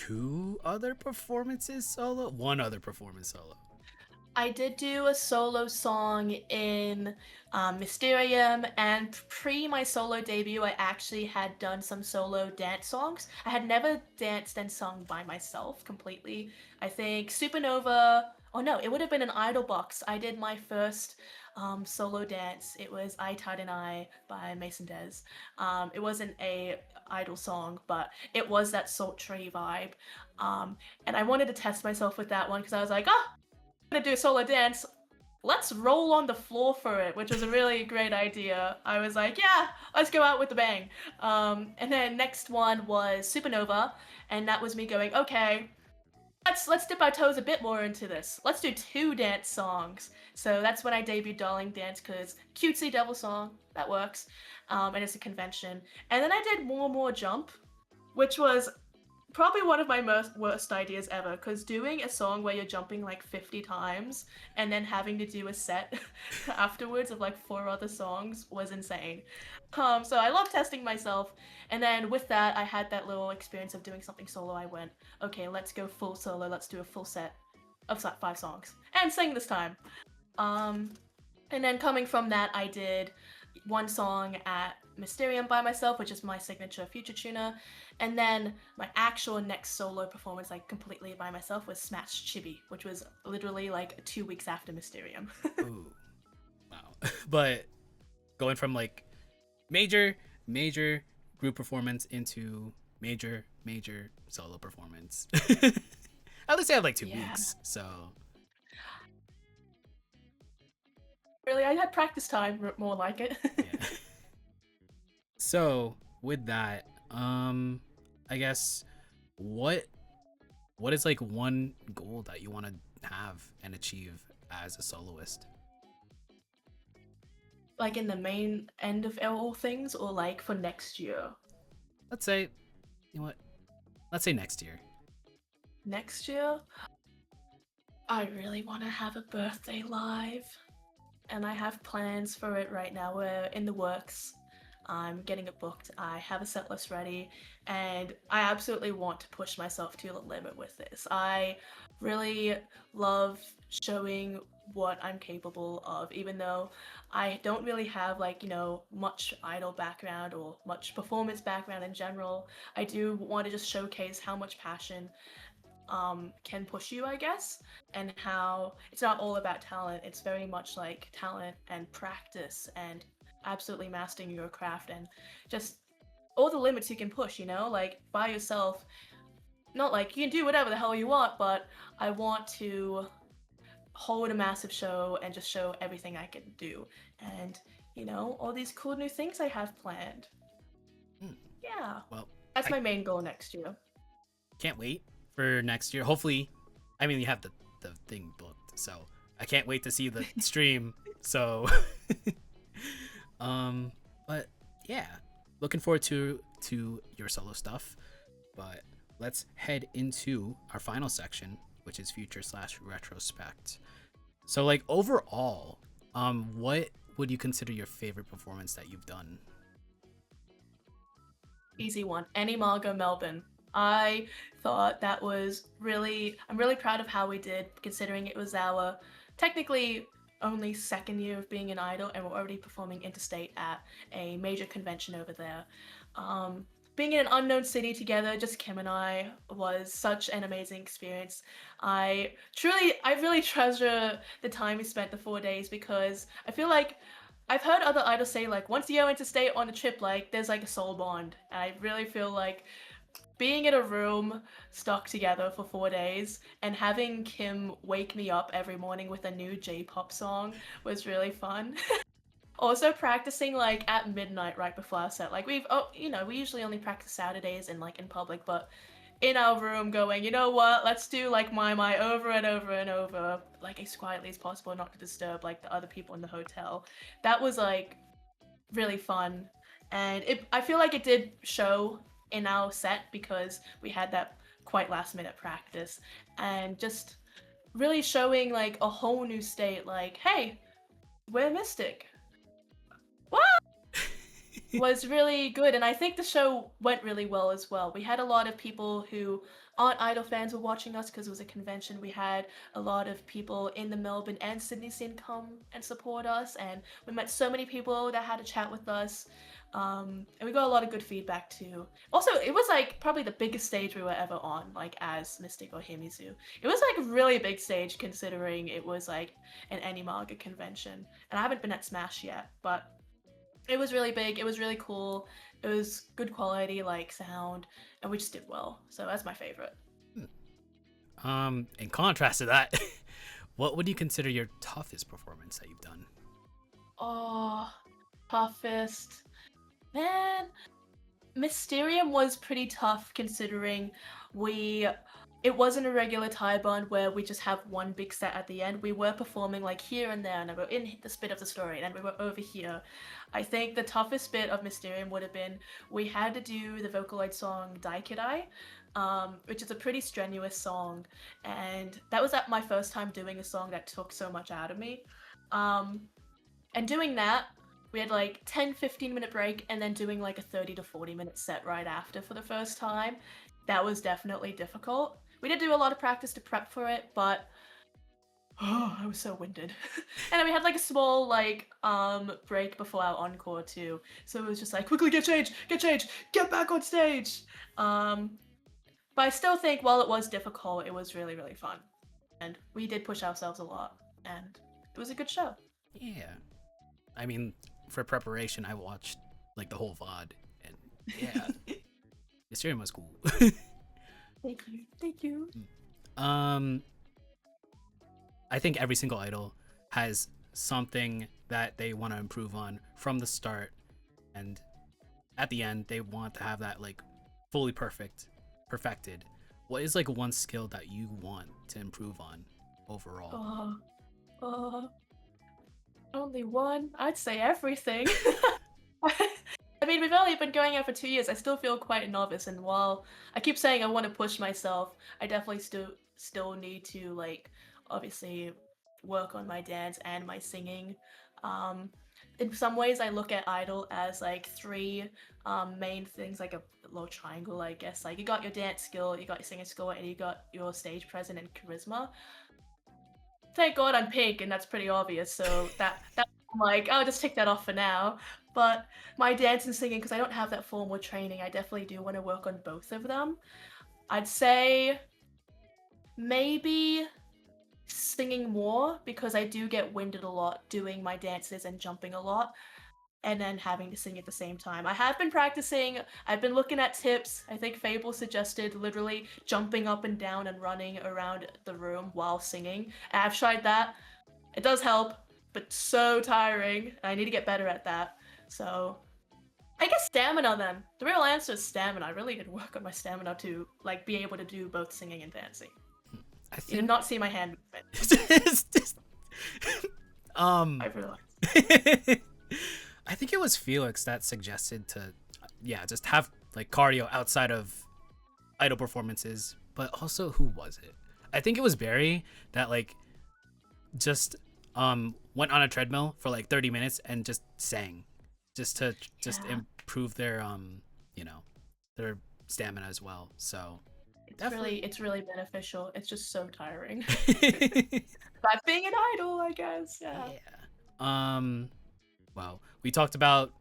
1 other performance solo. I did do a solo song in Mysterium, and pre my solo debut, I actually had done some solo dance songs. I had never danced and sung by myself completely. I think Supernova, oh no, it would have been an Idol Box. I did my first solo dance. It was I Tide and I by Mason Des. It wasn't a idol song, but it was that sultry vibe. And I wanted to test myself with that one because I was like, oh, gonna do a solo dance. Let's roll on the floor for it, which was a really great idea. I was like, yeah, let's go out with the bang. And then next one was Supernova, and that was me going, okay, let's dip our toes a bit more into this. Let's do 2 dance songs. So that's when I debuted Darling Dance, because cutesy devil song, that works. And it's a convention. And then I did More Jump, which was probably one of my most worst ideas ever, because doing a song where you're jumping like 50 times and then having to do a set afterwards of like 4 other songs was insane. So I love testing myself, and then with that I had that little experience of doing something solo. I went, okay, let's go full solo, let's do a full set of 5 songs and sing this time. um and then coming from that, I did 1 song at Mysterium by myself, which is my signature Future Tuner. And then my actual next solo performance, like completely by myself, was Smash Chibi, which was literally like 2 weeks after Mysterium. Ooh, wow. But going from like major group performance into major solo performance. At least I had like 2 Yeah. weeks, so Really, I had practice time, more like it. yeah. So with that, I guess what is like one goal that you want to have and achieve as a soloist? Like in the main end of all things, or like for next year? Let's say, you know what? Let's say next year. Next year, I really want to have a birthday live, and I have plans for it right now. We're in the works. I'm getting it booked. I have a set list ready, and I absolutely want to push myself to the limit with this. I really love showing what I'm capable of, even though I don't really have like, much idol background or much performance background in general. I do want to just showcase how much passion can push you, I guess, and how it's not all about talent. It's very much like talent and practice and absolutely mastering your craft and just all the limits you can push, like by yourself. Not like you can do whatever the hell you want, but I want to hold a massive show and just show everything I can do. And, all these cool new things I have planned. Yeah. Well, that's my main goal next year. Can't wait for next year. Hopefully, I mean, you have the thing booked, so I can't wait to see the stream. So, but yeah, looking forward to your solo stuff. But let's head into our final section, which is future / retrospect. So, like, overall, what would you consider your favorite performance that you've done? Easy one. Animago Melbourne. I thought that was I'm really proud of how we did, considering it was our technically only second year of being an idol and we're already performing interstate at a major convention over there. Being in an unknown city together, just Kim and I, was such an amazing experience. I really treasure the time we spent the 4 days because I feel like I've heard other idols say like once you go interstate on a trip, like there's like a soul bond. And I really feel like being in a room stuck together for 4 days and having Kim wake me up every morning with a new J-pop song was really fun. Also practicing like at midnight right before our set. Like we usually only practice Saturdays and like in public, but in our room going, you know what, let's do like my over and over and over, like as quietly as possible, not to disturb like the other people in the hotel. That was like really fun. And I feel like it did show in our set because we had that quite last minute practice and just really showing like a whole new state, like, hey, we're Mystic. What? Was really good, and I think the show went really well as well. We had a lot of people who aren't idol fans were watching us because it was a convention. We had a lot of people in the Melbourne and Sydney scene come and support us, and we met so many people that had a chat with us. And we got a lot of good feedback too. Also, it was like probably the biggest stage we were ever on, like as Mystic or HiMizu. It was like a really big stage considering it was like an Animaga convention. And I haven't been at Smash yet, but it was really big, it was really cool, it was good quality, like, sound, and we just did well. So that's my favorite. In contrast to that, what would you consider your toughest performance that you've done? Oh, toughest. Man, Mysterium was pretty tough considering it wasn't a regular tie bond where we just have one big set at the end. We were performing like here and there, and we were in this bit of the story, and we were over here. I think the toughest bit of Mysterium would have been we had to do the Vocaloid song Daikidai, which is a pretty strenuous song, and that was my first time doing a song that took so much out of me. And doing that, we had like 10-15 minute break and then doing like a 30 to 40 minute set right after for the first time. That was definitely difficult. We did do a lot of practice to prep for it, but I was so winded. And then we had like a small like break before our encore too. So it was just like quickly get changed, get back on stage. But I still think while it was difficult, it was really, really fun. And we did push ourselves a lot and it was a good show. Yeah. I mean, for preparation, I watched like the whole VOD, and yeah, the stream was cool. Thank you. I think every single idol has something that they want to improve on from the start, and at the end, they want to have that like fully perfected. What is like one skill that you want to improve on overall? Only one? I'd say everything. I mean, we've only been going out for 2 years. I still feel quite a novice, and while I keep saying I want to push myself, I definitely still need to like obviously work on my dance and my singing. In some ways, I look at Idol as like three main things, like a little triangle, I guess. Like you got your dance skill, you got your singing skill, and you got your stage presence and charisma. Thank God I'm pink, and that's pretty obvious. So that I'm like, I'll just take that off for now. But my dance and singing, because I don't have that formal training, I definitely do want to work on both of them. I'd say maybe singing more because I do get winded a lot doing my dances and jumping a lot and then having to sing at the same time. I have been practicing, I've been looking at tips. I think Fable suggested literally jumping up and down and running around the room while singing. And I've tried that. It does help, but so tiring. I need to get better at that. So I guess stamina then. The real answer is stamina. I really need to work on my stamina to like be able to do both singing and dancing. You did not see my hand movement. I realized. I think it was Felix that suggested to, just have like cardio outside of idol performances. But also, who was it? I think it was Barry that like just went on a treadmill for like 30 minutes and just sang, just to just Yeah. improve their you know, their stamina as well. So It's really beneficial. It's just so tiring. definitely. But being an idol, I guess. Yeah. Yeah. Um. Well, we talked about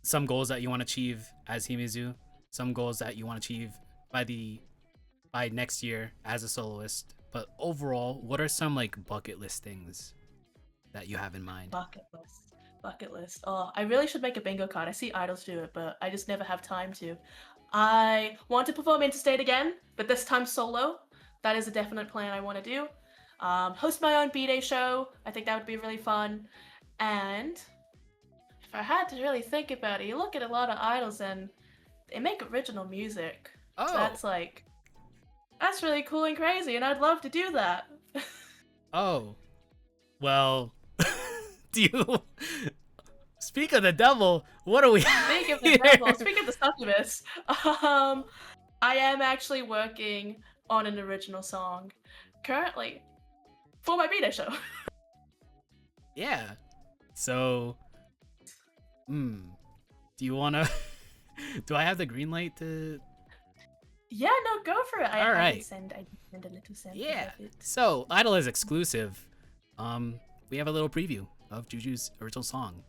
some goals that you want to achieve as HiMizu, some goals that you want to achieve by next year as a soloist. But overall, what are some like bucket list things that you have in mind? Bucket list. Bucket list. Oh, I really should make a bingo card. I see idols do it, but I just never have time to. I want to perform Interstate again, but this time solo. That is a definite plan I want to do. Host my own B-Day show. I think that would be really fun. And if I had to really think about it, you look at a lot of idols and they make original music. So Oh, that's really cool and crazy, and I'd love to do that. oh. Well, do you speak of the devil? What are we? Speak of the devil, speak of the succubus. I am actually working on an original song currently for my B-Day show. Yeah. So, do you wanna? Do I have the green light to? Yeah, no, go for it. All right. I can send a little sample Yeah. of it. So, IDOLEYEZ exclusive. We have a little preview of Juju's original song.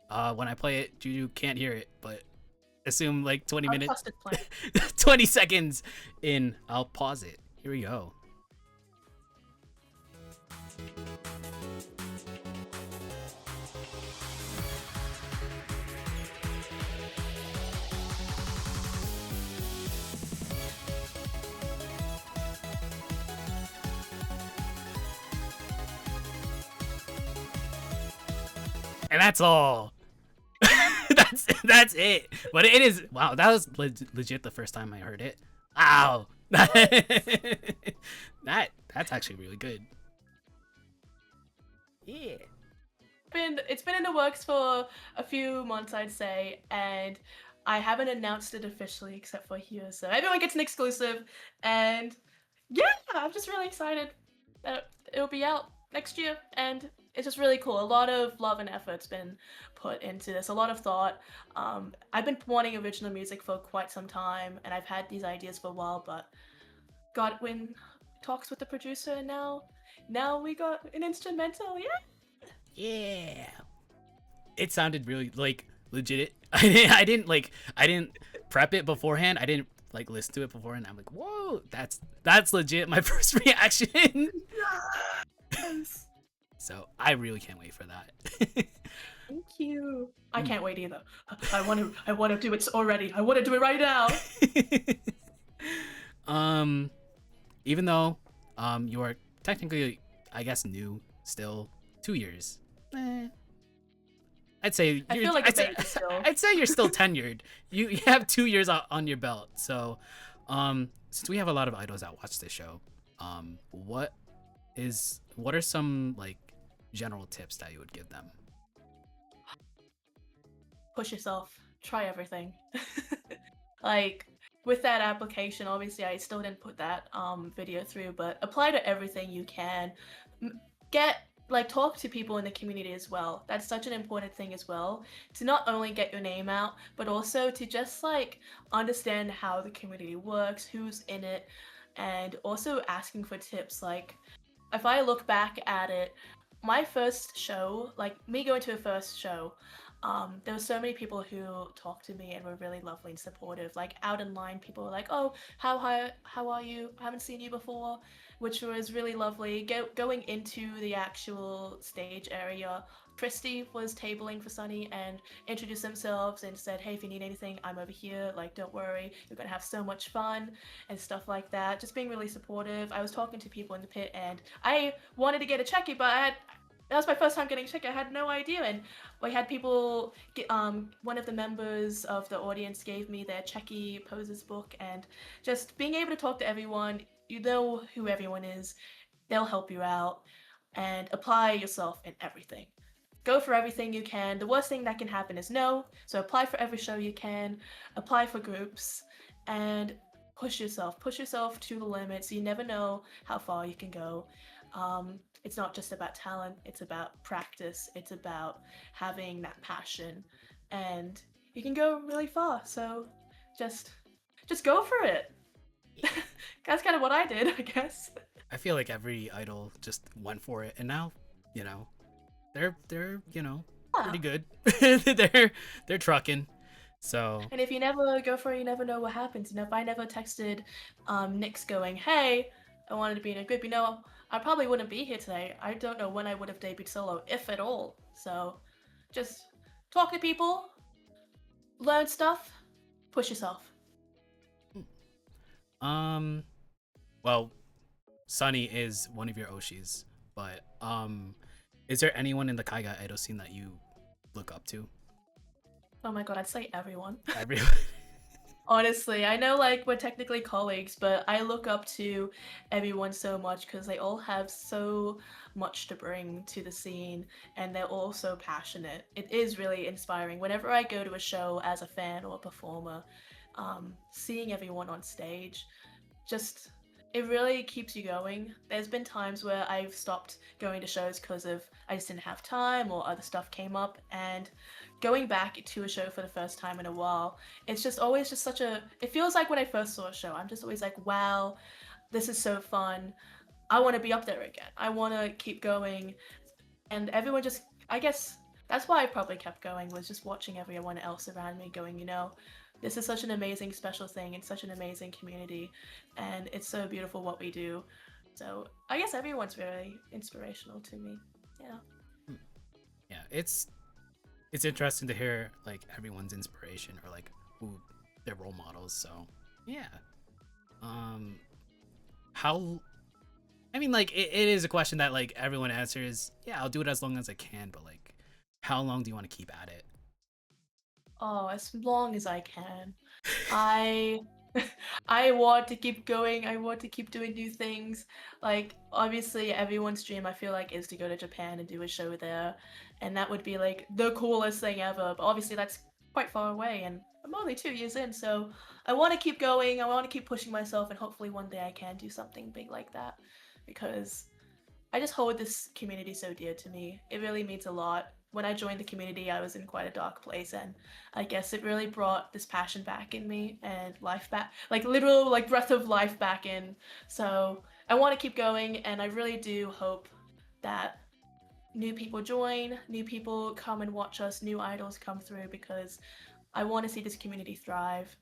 When I play it, Juju can't hear it, but assume like 20 minutes, Untrusted plan. 20 seconds in, I'll pause it. Here we go. And that's all. That's it. But it is, wow, that was legit the first time I heard it. Wow. That's actually really good. Yeah. It's been in the works for a few months, I'd say, and I haven't announced it officially except for here, so everyone gets an exclusive. And yeah, I'm just really excited that it'll be out next year, and it's just really cool. A lot of love and effort's been put into this, a lot of thought. I've been wanting original music for quite some time, and I've had these ideas for a while, but got when talks with the producer, and now we got an instrumental. Yeah. Yeah. It sounded really like legit. I didn't prep it beforehand. I didn't like listen to it beforehand. I'm like, whoa, that's legit. My first reaction. Yes. So I really can't wait for that. Thank you. I can't wait either. I want to do it already. I want to do it right now. Even though you are technically, I guess, new still, 2 years. I'd say I feel like a baby still. I'd say you're still tenured. You have 2 years on your belt. So, since we have a lot of idols that watch this show, what are some like general tips that you would give them? Push yourself. Try everything. Like with that application, obviously I still didn't put that video through, but apply to everything you can. Talk to people in the community as well. That's such an important thing as well, to not only get your name out, but also to just like understand how the community works, who's in it, and also asking for tips. Like if I look back at it, my first show, like me going to a first show, there were so many people who talked to me and were really lovely and supportive. Like out in line, people were like, "Oh, how are you? I haven't seen you before," which was really lovely. Going into the actual stage area, Christy was tabling for Sunny and introduced themselves and said, "Hey, if you need anything, I'm over here. Like, don't worry, you're gonna have so much fun," and stuff like that. Just being really supportive. I was talking to people in the pit, and I wanted to get a checky, but that was my first time getting a check. I had no idea, and we had people. One of the members of the audience gave me their checky poses book, and just being able to talk to everyone, you know who everyone is, they'll help you out, and apply yourself in everything. Go for everything you can. The worst thing that can happen is no. So apply for every show you can. Apply for groups, and push yourself. Push yourself to the limits. You never know how far you can go. it's not just about talent, it's about practice, it's about having that passion, and you can go really far. So just just go for it. That's kind of what I did, I guess. I feel like every idol just went for it, and now, you know, they're Yeah. pretty good. they're trucking. So And if you never go for it, you never know what happens. If I never texted Nyx going, hey, I wanted to be in a group, I probably wouldn't be here today. I don't know when I would have debuted solo, if at all. So just talk to people, learn stuff, push yourself. um, well, Sunny is one of your Oshis, but is there anyone in the Kaiga idol scene that you look up to? Oh my god, I'd say everyone. Everyone. Honestly, I know like we're technically colleagues, but I look up to everyone so much because they all have so much to bring to the scene and they're all so passionate. It is really inspiring. Whenever I go to a show as a fan or a performer, seeing everyone on stage just it really keeps you going. There's been times where I've stopped going to shows because of I just didn't have time or other stuff came up, and going back to a show for the first time in a while, it's just always just such a it feels like when I first saw a show, I'm just always like, wow, this is so fun. I want to be up there again. I want to keep going. And everyone just I guess that's why I probably kept going was just watching everyone else around me going, this is such an amazing special thing and such an amazing community and it's so beautiful what we do. So I guess everyone's very inspirational to me. Yeah. Yeah, it's interesting to hear like everyone's inspiration or like who their role models. So yeah, how? I mean, like it is a question that like everyone answers. Yeah, I'll do it as long as I can, but like, how long do you want to keep at it? Oh, as long as I can. I I want to keep going. I want to keep doing new things. Like obviously everyone's dream I feel like is to go to Japan and do a show there. And that would be like the coolest thing ever. But obviously that's quite far away and I'm only 2 years in, so I want to keep going. I want to keep pushing myself and hopefully one day I can do something big like that because I just hold this community so dear to me. It really means a lot. When I joined the community, I was in quite a dark place, and I guess it really brought this passion back in me and life back, like literal, like breath of life back in. So I want to keep going, and I really do hope that new people join, new people come and watch us, new idols come through because I want to see this community thrive.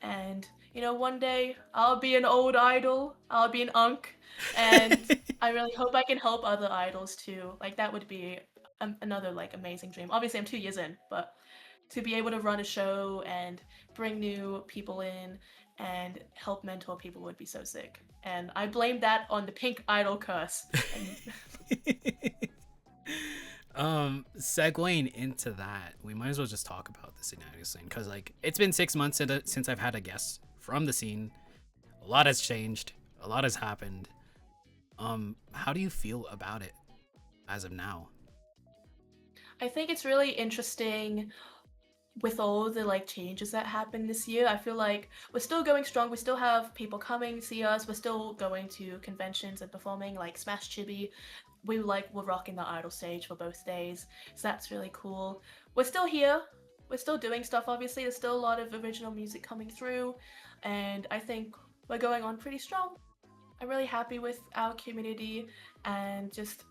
And one day I'll be an old idol, I'll be an unk, and I really hope I can help other idols too. Like that would be another like amazing dream. Obviously, I'm 2 years in, but to be able to run a show and bring new people in and help mentor people would be so sick. And I blame that on the pink idol curse. Segueing into that, we might as well just talk about the scenario scene because like it's been 6 months since I've had a guest from the scene. A lot has changed, a lot has happened. How do you feel about it as of now? I think it's really interesting with all the like changes that happened this year. I feel like we're still going strong. We still have people coming to see us. We're still going to conventions and performing like Smash Chibi. We're rocking the idol stage for both days. So that's really cool. We're still here. We're still doing stuff obviously. There's still a lot of original music coming through and I think we're going on pretty strong. I'm really happy with our community and just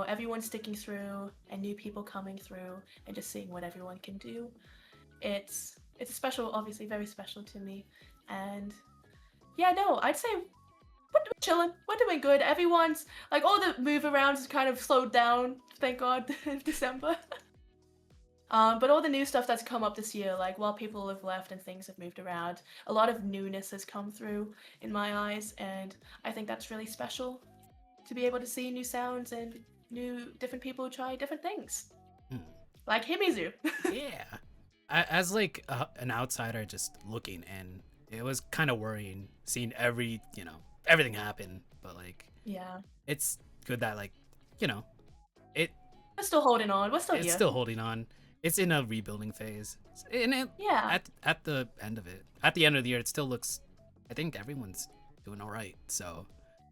everyone sticking through and new people coming through and just seeing what everyone can do. It's a special, obviously very special to me. And yeah, no, I'd say we're chilling. We're doing good. Everyone's like all the move arounds kind of slowed down, thank God, in December. But all the new stuff that's come up this year, like while people have left and things have moved around, a lot of newness has come through in my eyes, and I think that's really special to be able to see new sounds and new different people try different things. Like HiMizu. Yeah. As like an outsider just looking in, it was kind of worrying seeing everything happen, but like Yeah. it's good that like it We're still holding on. We're still it's here. still holding on. It's in a rebuilding phase. And Yeah. at the end of it, at the end of the year, it still looks. I think everyone's doing all right. So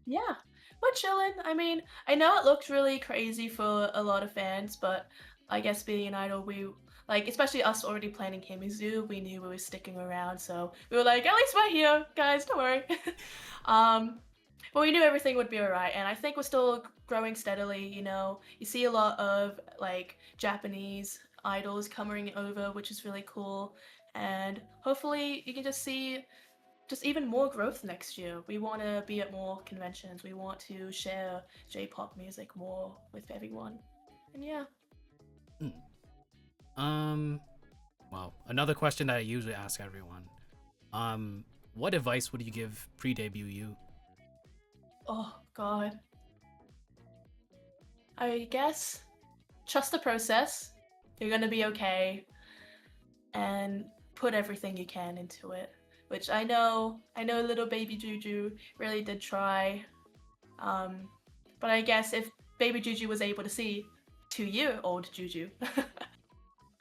Yeah. We're chilling. I mean, I know it looked really crazy for a lot of fans, but I guess being an idol, we like, especially us already planning HiMizu, we knew we were sticking around, so we were like, at least we're here, guys. Don't worry. um, but we knew everything would be alright, and I think we're still growing steadily. You know, you see a lot of like Japanese idols coming over, which is really cool, and hopefully you can just see just even more growth next year. We want to be at more conventions. We want to share J-pop music more with everyone. And yeah. Um, well, another question that I usually ask everyone. What advice would you give pre-debut you? Oh God. I guess trust the process. You're gonna be okay, and put everything you can into it. Which I know little baby Juju really did try. But I guess if baby Juju was able to see 2-year-old Juju,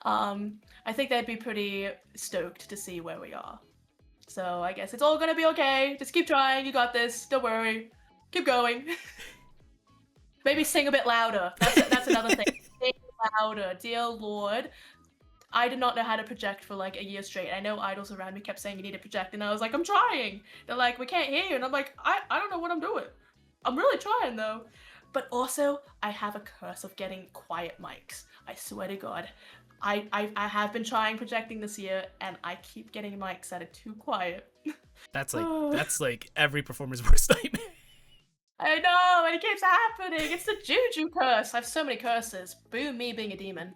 I think they'd be pretty stoked to see where we are. So I guess it's all gonna be okay. Just keep trying. You got this. Don't worry. Keep going. Maybe sing a bit louder. That's another thing. Sing louder, dear Lord. I did not know how to project for like a year straight. I know idols around me kept saying you need to project, and I was like, I'm trying. They're like, we can't hear you, and I'm like, I don't know what I'm doing. I'm really trying though. But also, I have a curse of getting quiet mics. I swear to God. I have been trying projecting this year, and I keep getting mics that are too quiet. That's like every performer's worst nightmare. I know, and it keeps happening. It's the Juju curse. I have so many curses. Boo me being a demon.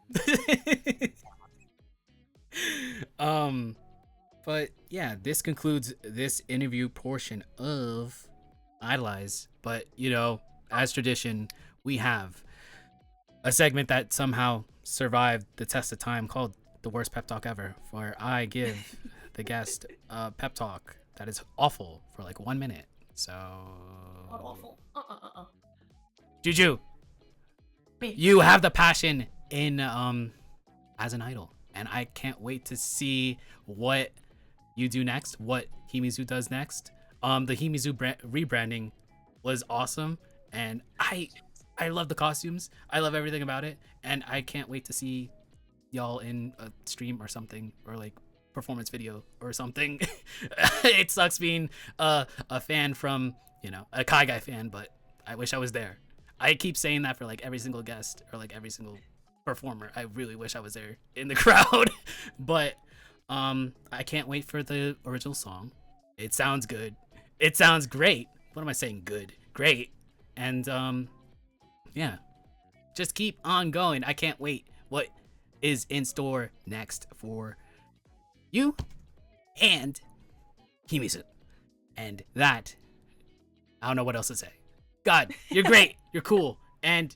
But yeah, this concludes this interview portion of Idolize. But you know, as tradition, we have a segment that somehow survived the test of time called the worst pep talk ever, where I give the guest a pep talk that is awful for like 1 minute. So Not awful. Juju, Me. you have the passion in as an idol, and I can't wait to see what you do next, what HiMizu does next. The HiMizu rebranding was awesome, and I love the costumes. I love everything about it, and I can't wait to see y'all in a stream or something, or like performance video or something. It sucks being a fan from, you know, a Kai Guy fan, but I wish I was there. I keep saying that for like every single guest or like every single performer. I really wish I was there in the crowd. But I can't wait for the original song. It sounds good. It sounds great. What am I saying? Good. Great. And yeah. Just keep on going. I can't wait what is in store next for you and HiMizu. And that, I don't know what else to say. God, you're great. You're cool. And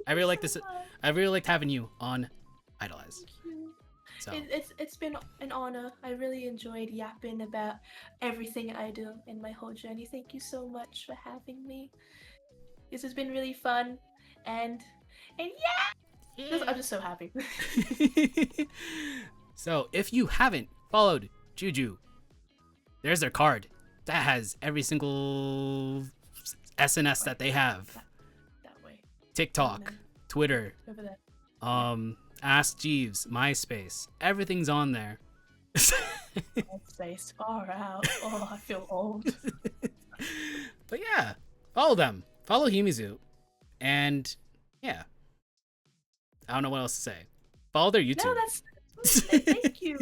I really like this. I really liked having you on Idolize. So It's been an honor. I really enjoyed yapping about everything I do in my whole journey. Thank you so much for having me. This has been really fun, and yeah. I'm just so happy. So if you haven't followed Juju, there's their card that has every single SNS that they have. That way. TikTok, Twitter, Over there. Ask Jeeves, MySpace, everything's on there. MySpace, far out. Oh, I feel old. But yeah, follow them. Follow HiMizu. And yeah. I don't know what else to say. Follow their YouTube. No, that's thank you.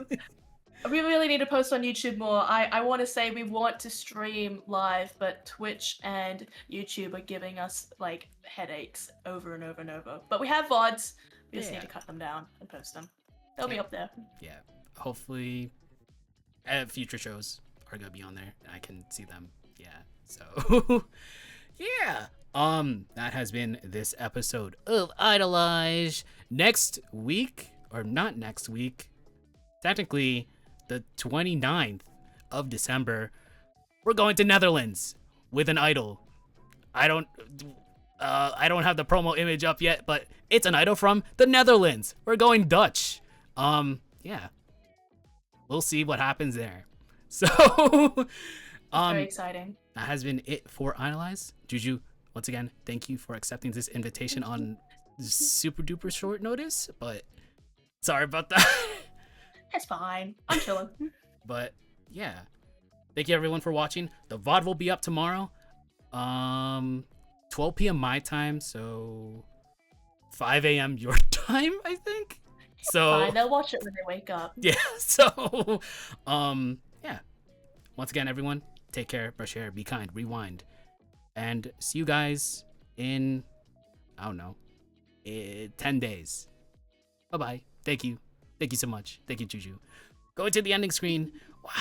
We really need to post on YouTube more. I want to say we want to stream live, but Twitch and YouTube are giving us like headaches over and over and over. But we have VODs. We just need to cut them down and post them. They'll be up there. Yeah. Hopefully future shows are gonna be on there and I can see them. Yeah. So yeah. That has been this episode of Idolize. Next week, or not next week, technically the 29th of December, we're going to Netherlands with an idol. I don't have the promo image up yet, but it's an idol from the Netherlands. We're going Dutch. Yeah. We'll see what happens there. So very exciting. That has been it for Idolize. Juju, once again, thank you for accepting this invitation on super duper short notice, but sorry about that. It's fine. I'm chilling. But yeah, thank you everyone for watching. The VOD will be up tomorrow, 12 p.m. my time, so 5 a.m. your time, I think. So Fine, they'll watch it when they wake up. yeah. So yeah. Once again, everyone, take care, brush your hair, be kind, rewind, and see you guys in, I don't know, 10 days. Bye bye. Thank you so much. Thank you, Juju. Go to the ending screen. Wow.